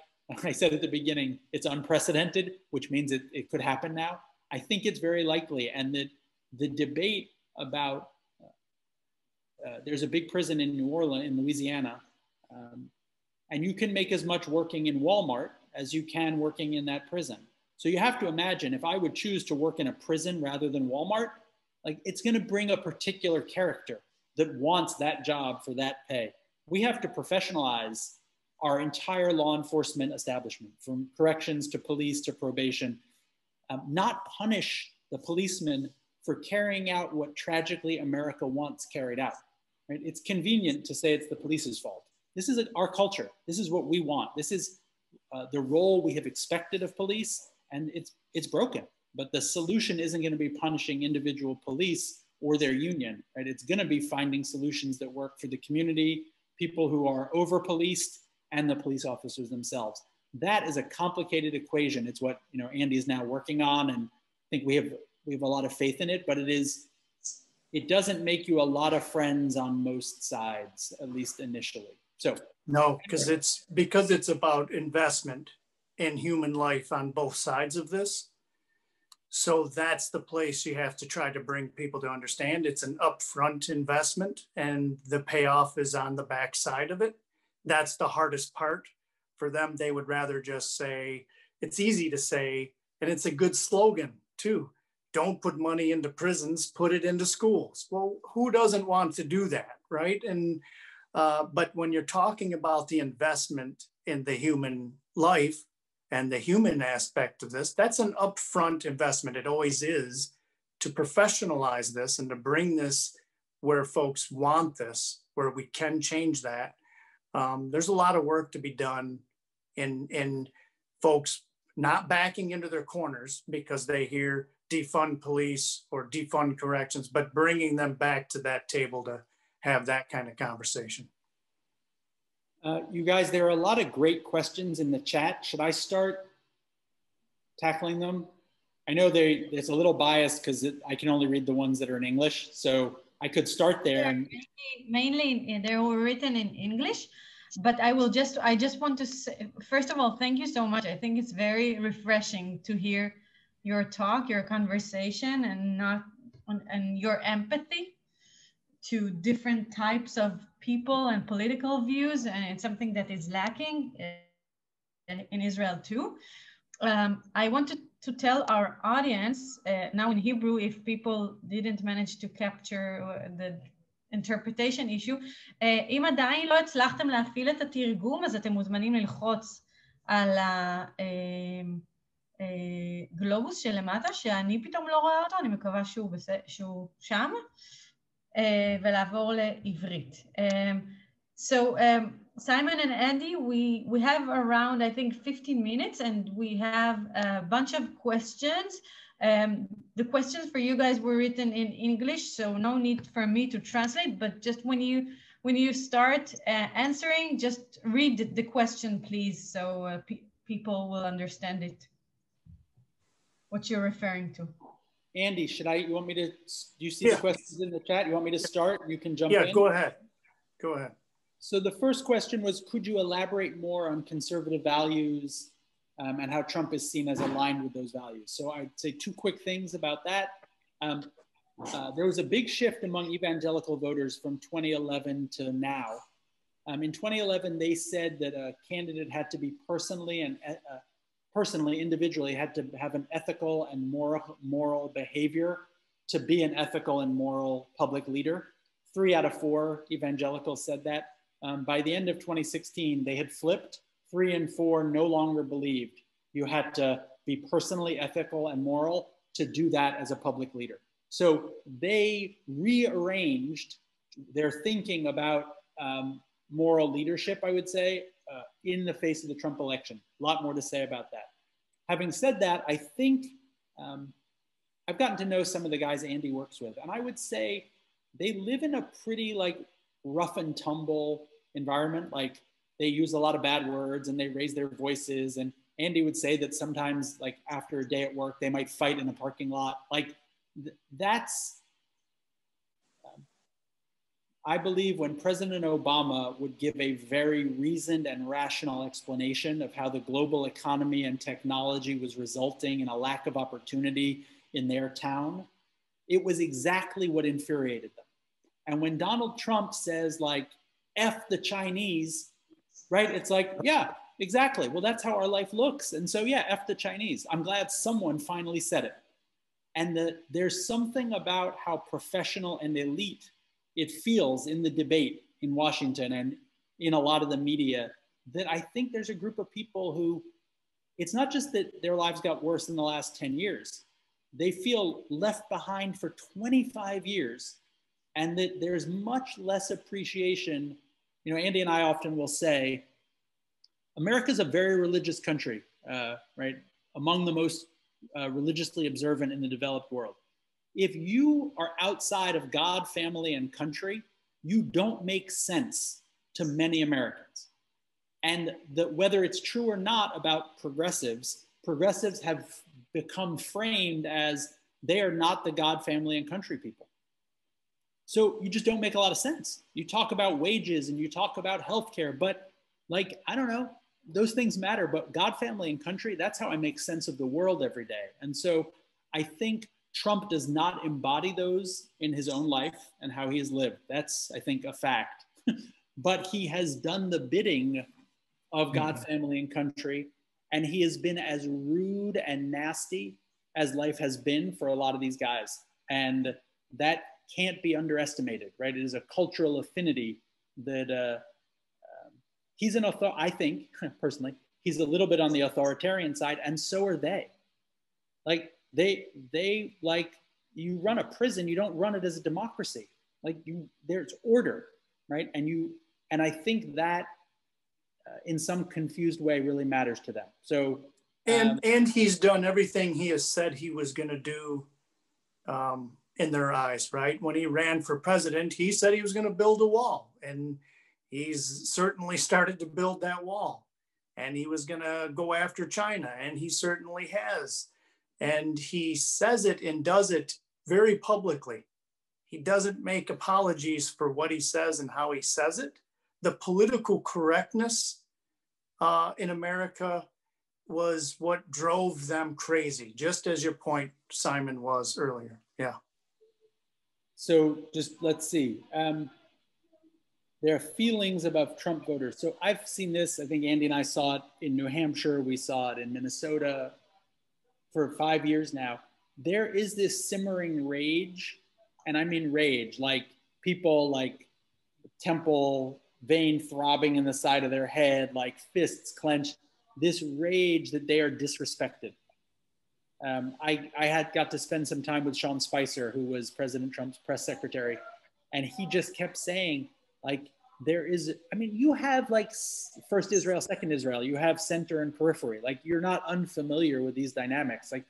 I said at the beginning, it's unprecedented, which means it could happen now. I think it's very likely. And that the debate about, there's a big prison in New Orleans, in Louisiana, and you can make as much working in Walmart as you can working in that prison. So you have to imagine, if I would choose to work in a prison rather than Walmart, like it's gonna bring a particular character that wants that job for that pay. We have to professionalize our entire law enforcement establishment, from corrections to police to probation, not punish the policeman for carrying out what tragically America wants carried out. Right? It's convenient to say it's the police's fault. This is our culture. This is what we want. This is the role we have expected of police, and it's broken. But the solution isn't going to be punishing individual police or their union, right? It's going to be finding solutions that work for the community, people who are over-policed, and the police officers themselves. That is a complicated equation. It's what Andy is now working on, and I think we have a lot of faith in it. But it doesn't make you a lot of friends on most sides, at least initially. So no, because it's about investment in human life on both sides of this. So that's the place you have to try to bring people to understand. It's an upfront investment, and the payoff is on the back side of it. That's the hardest part for them. They would rather just say, it's easy to say, and it's a good slogan too. Don't put money into prisons, put it into schools. Well, who doesn't want to do that, right? And but when you're talking about the investment in the human life and the human aspect of this, that's an upfront investment. It always is, to professionalize this and to bring this where folks want this, where we can change that. There's a lot of work to be done in folks not backing into their corners because they hear defund police or defund corrections, but bringing them back to that table to have that kind of conversation. You guys, there are a lot of great questions in the chat. Should I start tackling them? I know it's a little biased because I can only read the ones that are in English, so I could start there. And mainly they were written in English, but I just want to say, first of all, thank you so much. I think it's very refreshing to hear your talk, your conversation, and your empathy to different types of people and political views, and it's something that is lacking in Israel too. I wanted to tell our audience now in Hebrew, if people didn't manage to capture the interpretation issue, אם עדיין לא הצלחתם להפעיל את התרגום, אז אתם מוזמנים ללחוץ על הגלובוס שלמטה, שאני פתאום לא רואה אותו, אני מקווה שהוא שם, ולעבור לעברית. So Simon and Andy, we have around, I think, 15 minutes, and we have a bunch of questions. The questions for you guys were written in English, so no need for me to translate, but just when you start answering, just read the question, please, so people will understand it, what you're referring to. Andy, you want me to, do you see the questions in the chat? You want me to start? You can jump in. Yeah, go ahead. Go ahead. So the first question was, could you elaborate more on conservative values and how Trump is seen as aligned with those values? So I'd say two quick things about that. There was a big shift among evangelical voters from 2011 to now. In 2011, they said that a candidate had to be individually had to have an ethical and moral behavior to be an ethical and moral public leader. 3 out of 4 evangelicals said that. By the end of 2016, they had flipped. 3 and 4 no longer believed you had to be personally ethical and moral to do that as a public leader. So they rearranged their thinking about moral leadership, I would say, in the face of the Trump election. A lot more to say about that. Having said that, I think I've gotten to know some of the guys Andy works with, and I would say they live in a pretty rough and tumble environment. Like, they use a lot of bad words and they raise their voices. And Andy would say that sometimes, after a day at work, they might fight in a parking lot. That's, I believe when President Obama would give a very reasoned and rational explanation of how the global economy and technology was resulting in a lack of opportunity in their town, it was exactly what infuriated them. And when Donald Trump says F the Chinese, right? It's yeah, exactly. Well, that's how our life looks. And so, yeah, F the Chinese. I'm glad someone finally said it. And there's something about how professional and elite it feels in the debate in Washington and in a lot of the media, that I think there's a group of people who, it's not just that their lives got worse in the last 10 years. they feel left behind for 25 years, and that there's much less appreciation. You know, Andy and I often will say, America's a very religious country, right? Among the most religiously observant in the developed world. If you are outside of God, family, and country, you don't make sense to many Americans. And whether it's true or not about progressives, progressives have become framed as they are not the God, family, and country people. So you just don't make a lot of sense. You talk about wages and you talk about healthcare, but like, I don't know, those things matter, but God, family, and country, that's how I make sense of the world every day. And so I think Trump does not embody those in his own life and how he has lived. That's, I think, a fact. But he has done the bidding of God, family, and country. And he has been as rude and nasty as life has been for a lot of these guys. And that can't be underestimated, right? It is a cultural affinity that he's I think, personally, he's a little bit on the authoritarian side, and so are they. Like, they like, you run a prison, you don't run it as a democracy. Like, there's order, right? And I think that in some confused way really matters to them. So, and he's done everything he has said he was going to do in their eyes, right? When he ran for president, he said he was going to build a wall, and he's certainly started to build that wall. And he was going to go after China, and he certainly has. And he says it and does it very publicly. He doesn't make apologies for what he says and how he says it. The political correctness in America was what drove them crazy, just as your point, Simon, was earlier. Yeah. So just let's see. There are feelings about Trump voters. So I've seen this. I think Andy and I saw it in New Hampshire. We saw it in Minnesota for 5 years now. There is this simmering rage, and I mean rage, like people like temple vein throbbing in the side of their head, like fists clenched, this rage that they are disrespected. I had got to spend some time with Sean Spicer, who was President Trump's press secretary, and he just kept saying, like, there is, I mean, you have like first Israel, second Israel, you have center and periphery. Like, you're not unfamiliar with these dynamics. Like,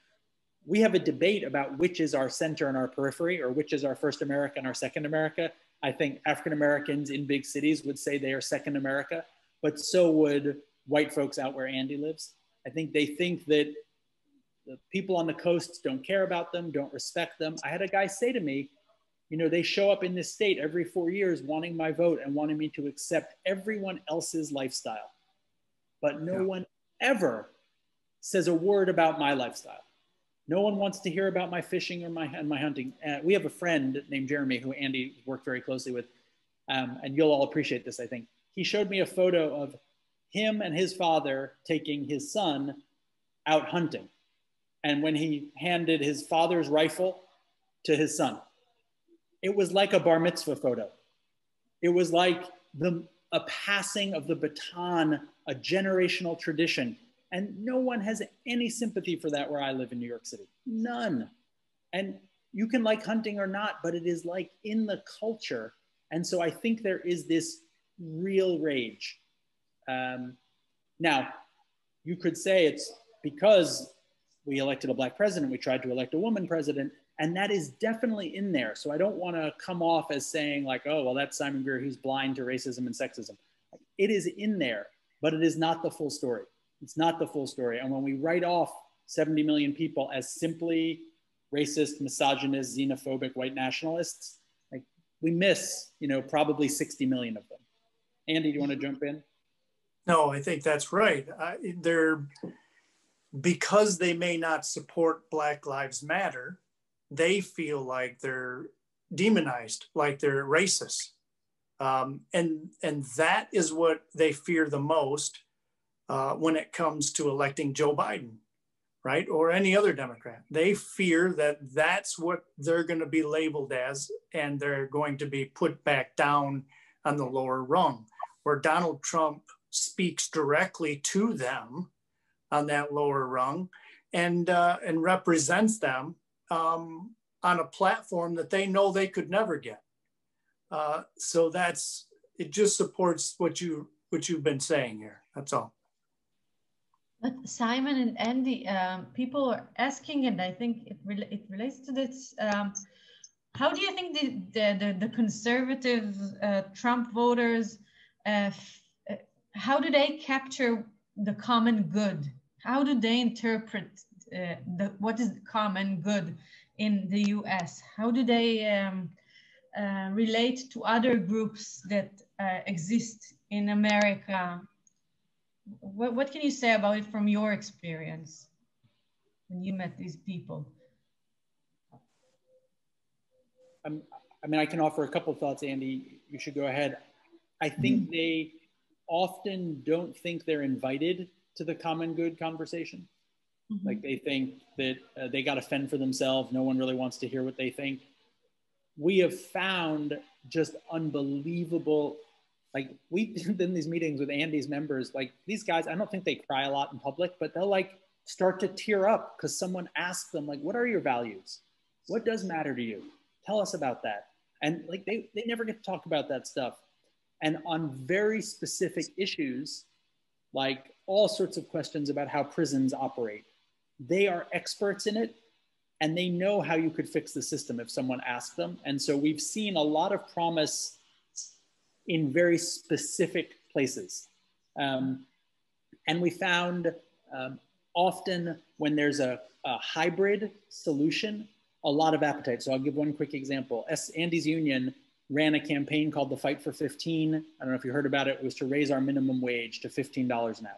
we have a debate about which is our center and our periphery, or which is our first America and our second America. I think African Americans in big cities would say they are second America, but so would white folks out where Andy lives. I think they think that the people on the coasts don't care about them, don't respect them. I had a guy say to me, you know, they show up in this state every 4 years wanting my vote and wanting me to accept everyone else's lifestyle. But no one ever says a word about my lifestyle. No one wants to hear about my fishing or my hunting. We have a friend named Jeremy who Andy worked very closely with, and you'll all appreciate this, I think. He showed me a photo of him and his father taking his son out hunting. And when he handed his father's rifle to his son, it was like a bar mitzvah photo. It was like a passing of the baton, a generational tradition. And no one has any sympathy for that where I live in New York City. None. And you can like hunting or not, but it is like in the culture. And so I think there is this real rage. Now, you could say it's because we elected a Black president, we tried to elect a woman president, and that is definitely in there. So I don't want to come off as saying like, oh, well, that's Simon Greer, who's blind to racism and sexism. It is in there, but it is not the full story. It's not the full story. And when we write off 70 million people as simply racist, misogynist, xenophobic, white nationalists, like, we miss, you know, probably 60 million of them. Andy, do you want to jump in? No, I think that's right. Because they may not support Black Lives Matter, they feel like they're demonized, like they're racist. And that is what they fear the most when it comes to electing Joe Biden, right? Or any other Democrat. They fear that that's what they're going to be labeled as, and they're going to be put back down on the lower rung, where Donald Trump speaks directly to them on that lower rung and represents them on a platform that they know they could never get. So it just supports what you've been saying here. That's all. But Simon and Andy, people are asking, and I think it relates to this. How do you think the conservative Trump voters, how do they capture the common good? How do they interpret what is the common good in the US? How do they relate to other groups that exist in America? What can you say about it from your experience when you met these people? I mean, I can offer a couple of thoughts, Andy. You should go ahead. I think they often don't think they're invited to the common good conversation. Like they think that they got to fend for themselves. No one really wants to hear what they think. We have found just unbelievable, like we've been in these meetings with Andy's members, like these guys, I don't think they cry a lot in public, but they'll like start to tear up because someone asks them like, what are your values? What does matter to you? Tell us about that. And like they never get to talk about that stuff. And on very specific issues, like all sorts of questions about how prisons operate, they are experts in it and they know how you could fix the system if someone asked them. And so we've seen a lot of promise in very specific places. And we found often when there's a hybrid solution, a lot of appetite. So I'll give one quick example. Andy's union ran a campaign called the Fight for 15. I don't know if you heard about it. It was to raise our minimum wage to $15 an hour.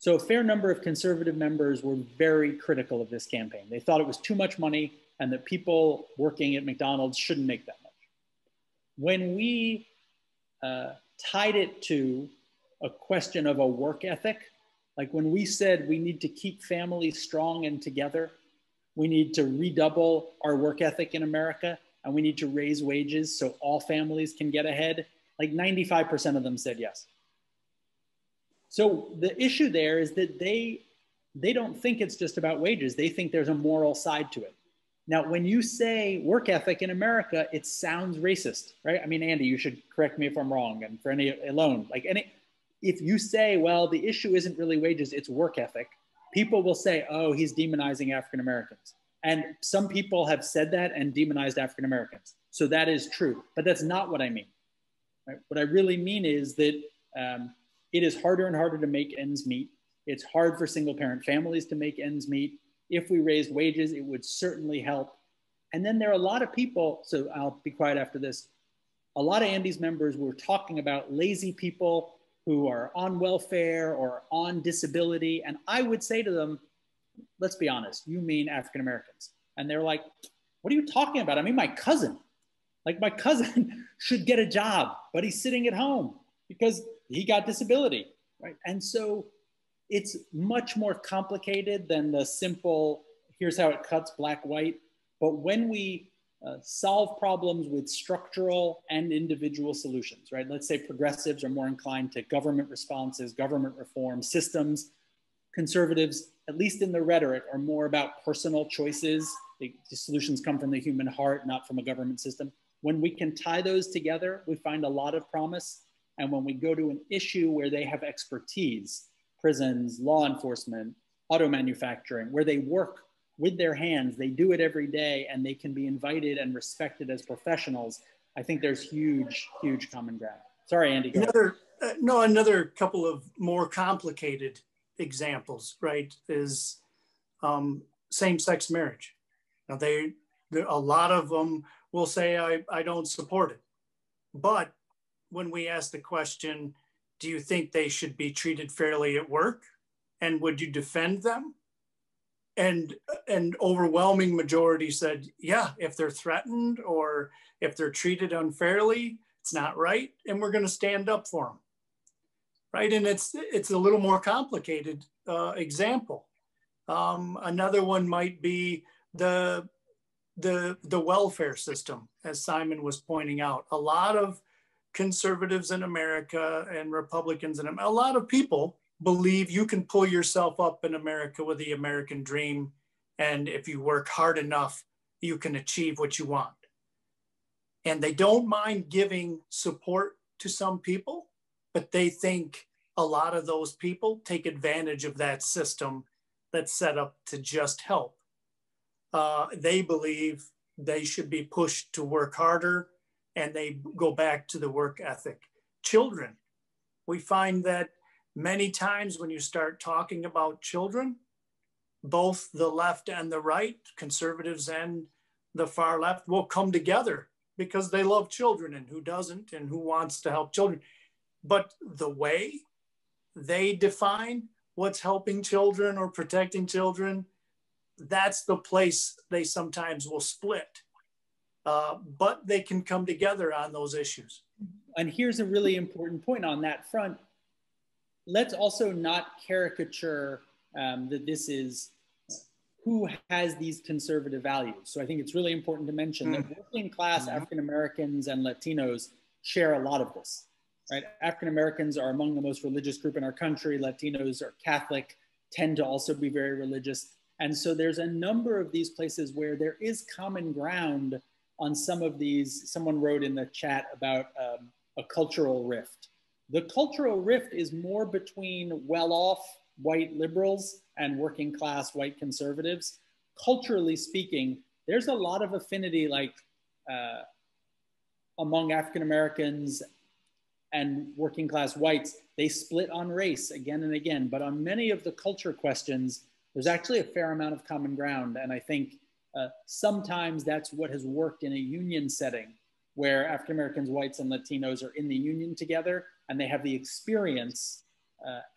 So a fair number of conservative members were very critical of this campaign. They thought it was too much money and that people working at McDonald's shouldn't make that much. When we tied it to a question of a work ethic, like when we said we need to keep families strong and together, we need to redouble our work ethic in America, and we need to raise wages so all families can get ahead, like 95% of them said yes. So the issue there is that they don't think it's just about wages. They think there's a moral side to it. Now, when you say work ethic in America, it sounds racist, right? I mean, Andy, you should correct me if I'm wrong. And for any alone, if you say, well, the issue isn't really wages, it's work ethic, people will say, oh, he's demonizing African Americans. And some people have said that and demonized African Americans. So that is true, but that's not what I mean. Right? What I really mean is that it is harder and harder to make ends meet. It's hard for single parent families to make ends meet. If we raised wages, it would certainly help. And then there are a lot of people, so I'll be quiet after this. A lot of Andy's members were talking about lazy people who are on welfare or on disability. And I would say to them, let's be honest, you mean African Americans. And they're like, what are you talking about? I mean, my cousin should get a job, but he's sitting at home because he got disability, right? And so it's much more complicated than the simple, here's how it cuts, black, white. But when we solve problems with structural and individual solutions, right? Let's say progressives are more inclined to government responses, government reform, systems. Conservatives, at least in the rhetoric, are more about personal choices. The solutions come from the human heart, not from a government system. When we can tie those together, we find a lot of promise. And when we go to an issue where they have expertise, prisons, law enforcement, auto manufacturing, where they work with their hands, they do it every day, and they can be invited and respected as professionals, I think there's huge, huge common ground. Sorry, Andy. Another couple of more complicated examples, right, is same-sex marriage. Now, a lot of them will say, I don't support it. But when we ask the question, do you think they should be treated fairly at work? And would you defend them? And an overwhelming majority said, yeah, if they're threatened or if they're treated unfairly, it's not right. And we're going to stand up for them. Right. And it's a little more complicated example. Another one might be the welfare system, as Simon was pointing out. A lot of conservatives in America and Republicans and a lot of people believe you can pull yourself up in America with the American dream And if you work hard enough, you can achieve what you want. And they don't mind giving support to some people, but they think a lot of those people take advantage of that system that's set up to just help. They believe they should be pushed to work harder, and they go back to the work ethic. Children, we find that many times when you start talking about children, both the left and the right, conservatives and the far left, will come together because they love children, and who doesn't, and who wants to help children. But the way they define what's helping children or protecting children, that's the place they sometimes will split. But they can come together on those issues. And here's a really important point on that front. Let's also not caricature that this is who has these conservative values. So I think it's really important to mention that working class African Americans and Latinos share a lot of this, right? African Americans are among the most religious group in our country. Latinos are Catholic, tend to also be very religious. And so there's a number of these places where there is common ground on some of these. Someone wrote in the chat about a cultural rift. The cultural rift is more between well-off white liberals and working class white conservatives. Culturally speaking, there's a lot of affinity, like among African Americans and working class whites. They split on race again and again, but on many of the culture questions, there's actually a fair amount of common ground. And I think sometimes that's what has worked in a union setting, where African Americans, whites, and Latinos are in the union together, and they have the experience.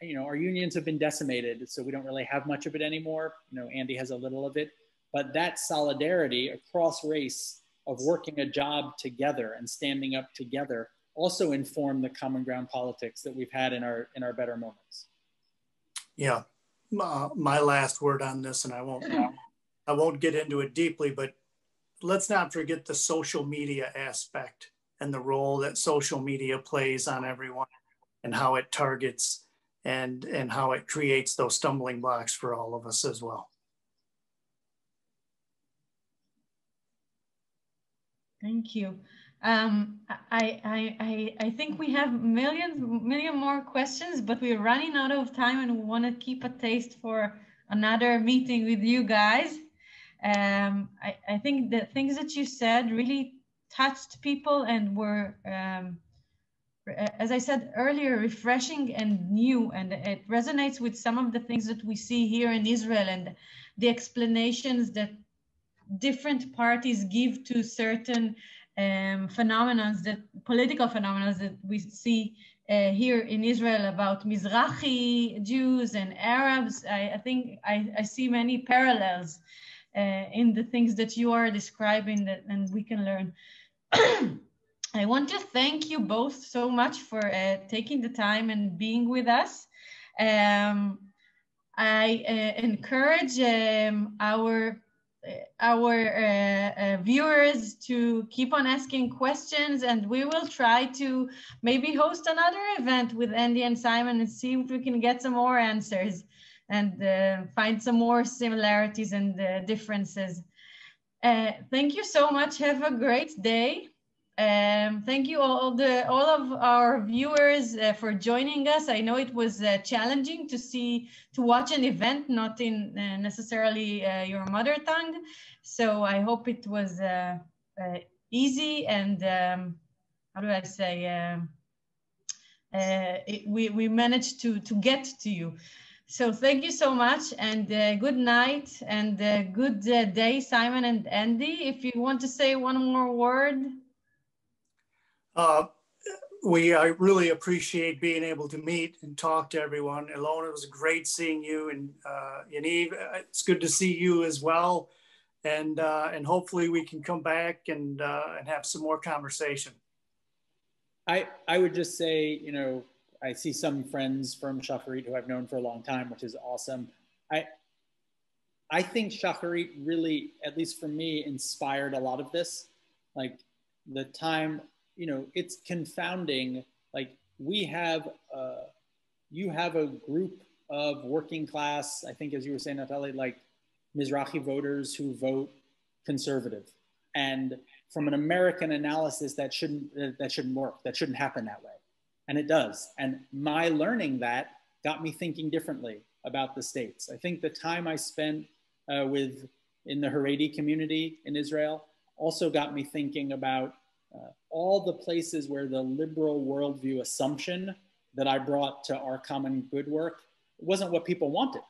Our unions have been decimated, so we don't really have much of it anymore. Andy has a little of it, but that solidarity across race of working a job together and standing up together also inform the common ground politics that we've had in our better moments. Yeah, my last word on this, and I won't get into it deeply, but let's not forget the social media aspect and the role that social media plays on everyone, and how it targets and how it creates those stumbling blocks for all of us as well. Thank you. I think we have million more questions, but we're running out of time, and we want to keep a taste for another meeting with you guys. I think the things that you said really touched people and were, as I said earlier, refreshing and new, and it resonates with some of the things that we see here in Israel and the explanations that different parties give to certain political phenomena that we see here in Israel about Mizrahi Jews and Arabs. I think I see many parallels in the things that you are describing, and we can learn. I want to thank you both so much for taking the time and being with us. I encourage our viewers to keep on asking questions, and we will try to maybe host another event with Andy and Simon and see if we can get some more answers and find some more similarities and differences. Thank you so much. Have a great day. Thank you all of our viewers for joining us. I know it was challenging to watch an event not in necessarily your mother tongue. So I hope it was easy and how do I say, we managed to get to you. So thank you so much, and good night and good day, Simon and Andy. If you want to say one more word. I really appreciate being able to meet and talk to everyone. Ilona, it was great seeing you, and Yaniv, it's good to see you as well. And hopefully we can come back and have some more conversation. I would just say, I see some friends from Shaharit who I've known for a long time, which is awesome. I think Shaharit really, at least for me, inspired a lot of this. Like the time, it's confounding. Like you have a group of working class, I think, as you were saying, Natalie, like Mizrahi voters who vote conservative. And from an American analysis, that shouldn't work. That shouldn't happen that way. And it does. And my learning that got me thinking differently about the states. I think the time I spent in the Haredi community in Israel also got me thinking about all the places where the liberal worldview assumption that I brought to our common good work wasn't what people wanted.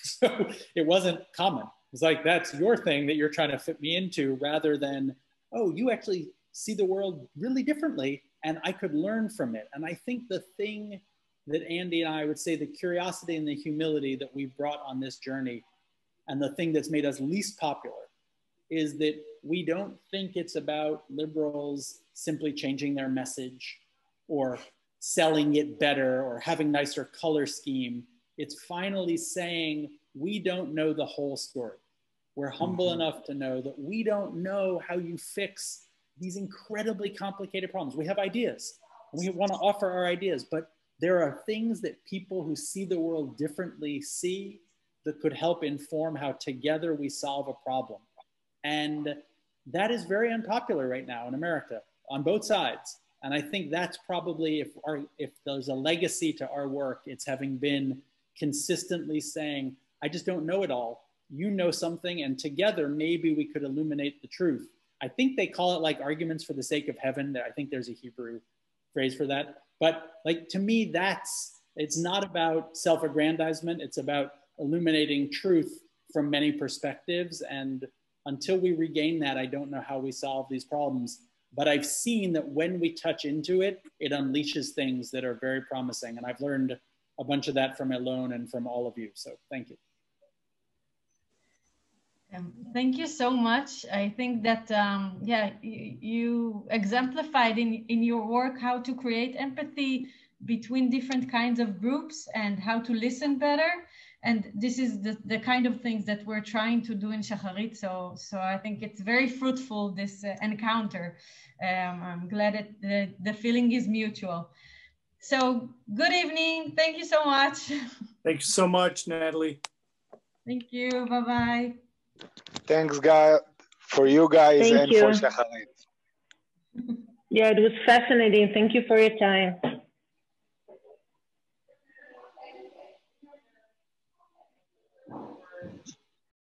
So it wasn't common. It's like, that's your thing that you're trying to fit me into, rather than, oh, you actually see the world really differently and I could learn from it. And I think the thing that Andy and I would say, the curiosity and the humility that we brought on this journey, and the thing that's made us least popular, is that we don't think it's about liberals simply changing their message or selling it better or having nicer color scheme. It's finally saying, we don't know the whole story. We're humble enough to know that we don't know how you fix these incredibly complicated problems. We have ideas. We want to offer our ideas, but there are things that people who see the world differently see that could help inform how together we solve a problem. And that is very unpopular right now in America on both sides. And I think that's probably, if there's a legacy to our work, it's having been consistently saying, I just don't know it all. You know something, and together maybe we could illuminate the truth. I think they call it like arguments for the sake of heaven. I think there's a Hebrew phrase for that. But like, to me, it's not about self-aggrandizement. It's about illuminating truth from many perspectives. And until we regain that, I don't know how we solve these problems. But I've seen that when we touch into it, it unleashes things that are very promising. And I've learned a bunch of that from Elon and from all of you. So thank you. Thank you so much. I think that, you exemplified in your work how to create empathy between different kinds of groups and how to listen better. And this is the kind of things that we're trying to do in Shaharit. So I think it's very fruitful, this encounter. I'm glad that the feeling is mutual. So good evening. Thank you so much. Thank you so much, Natalie. Thank you. Bye-bye. Thanks, guys, for you guys. Thank and you. for Shaharit. Yeah, it was fascinating. Thank you for your time.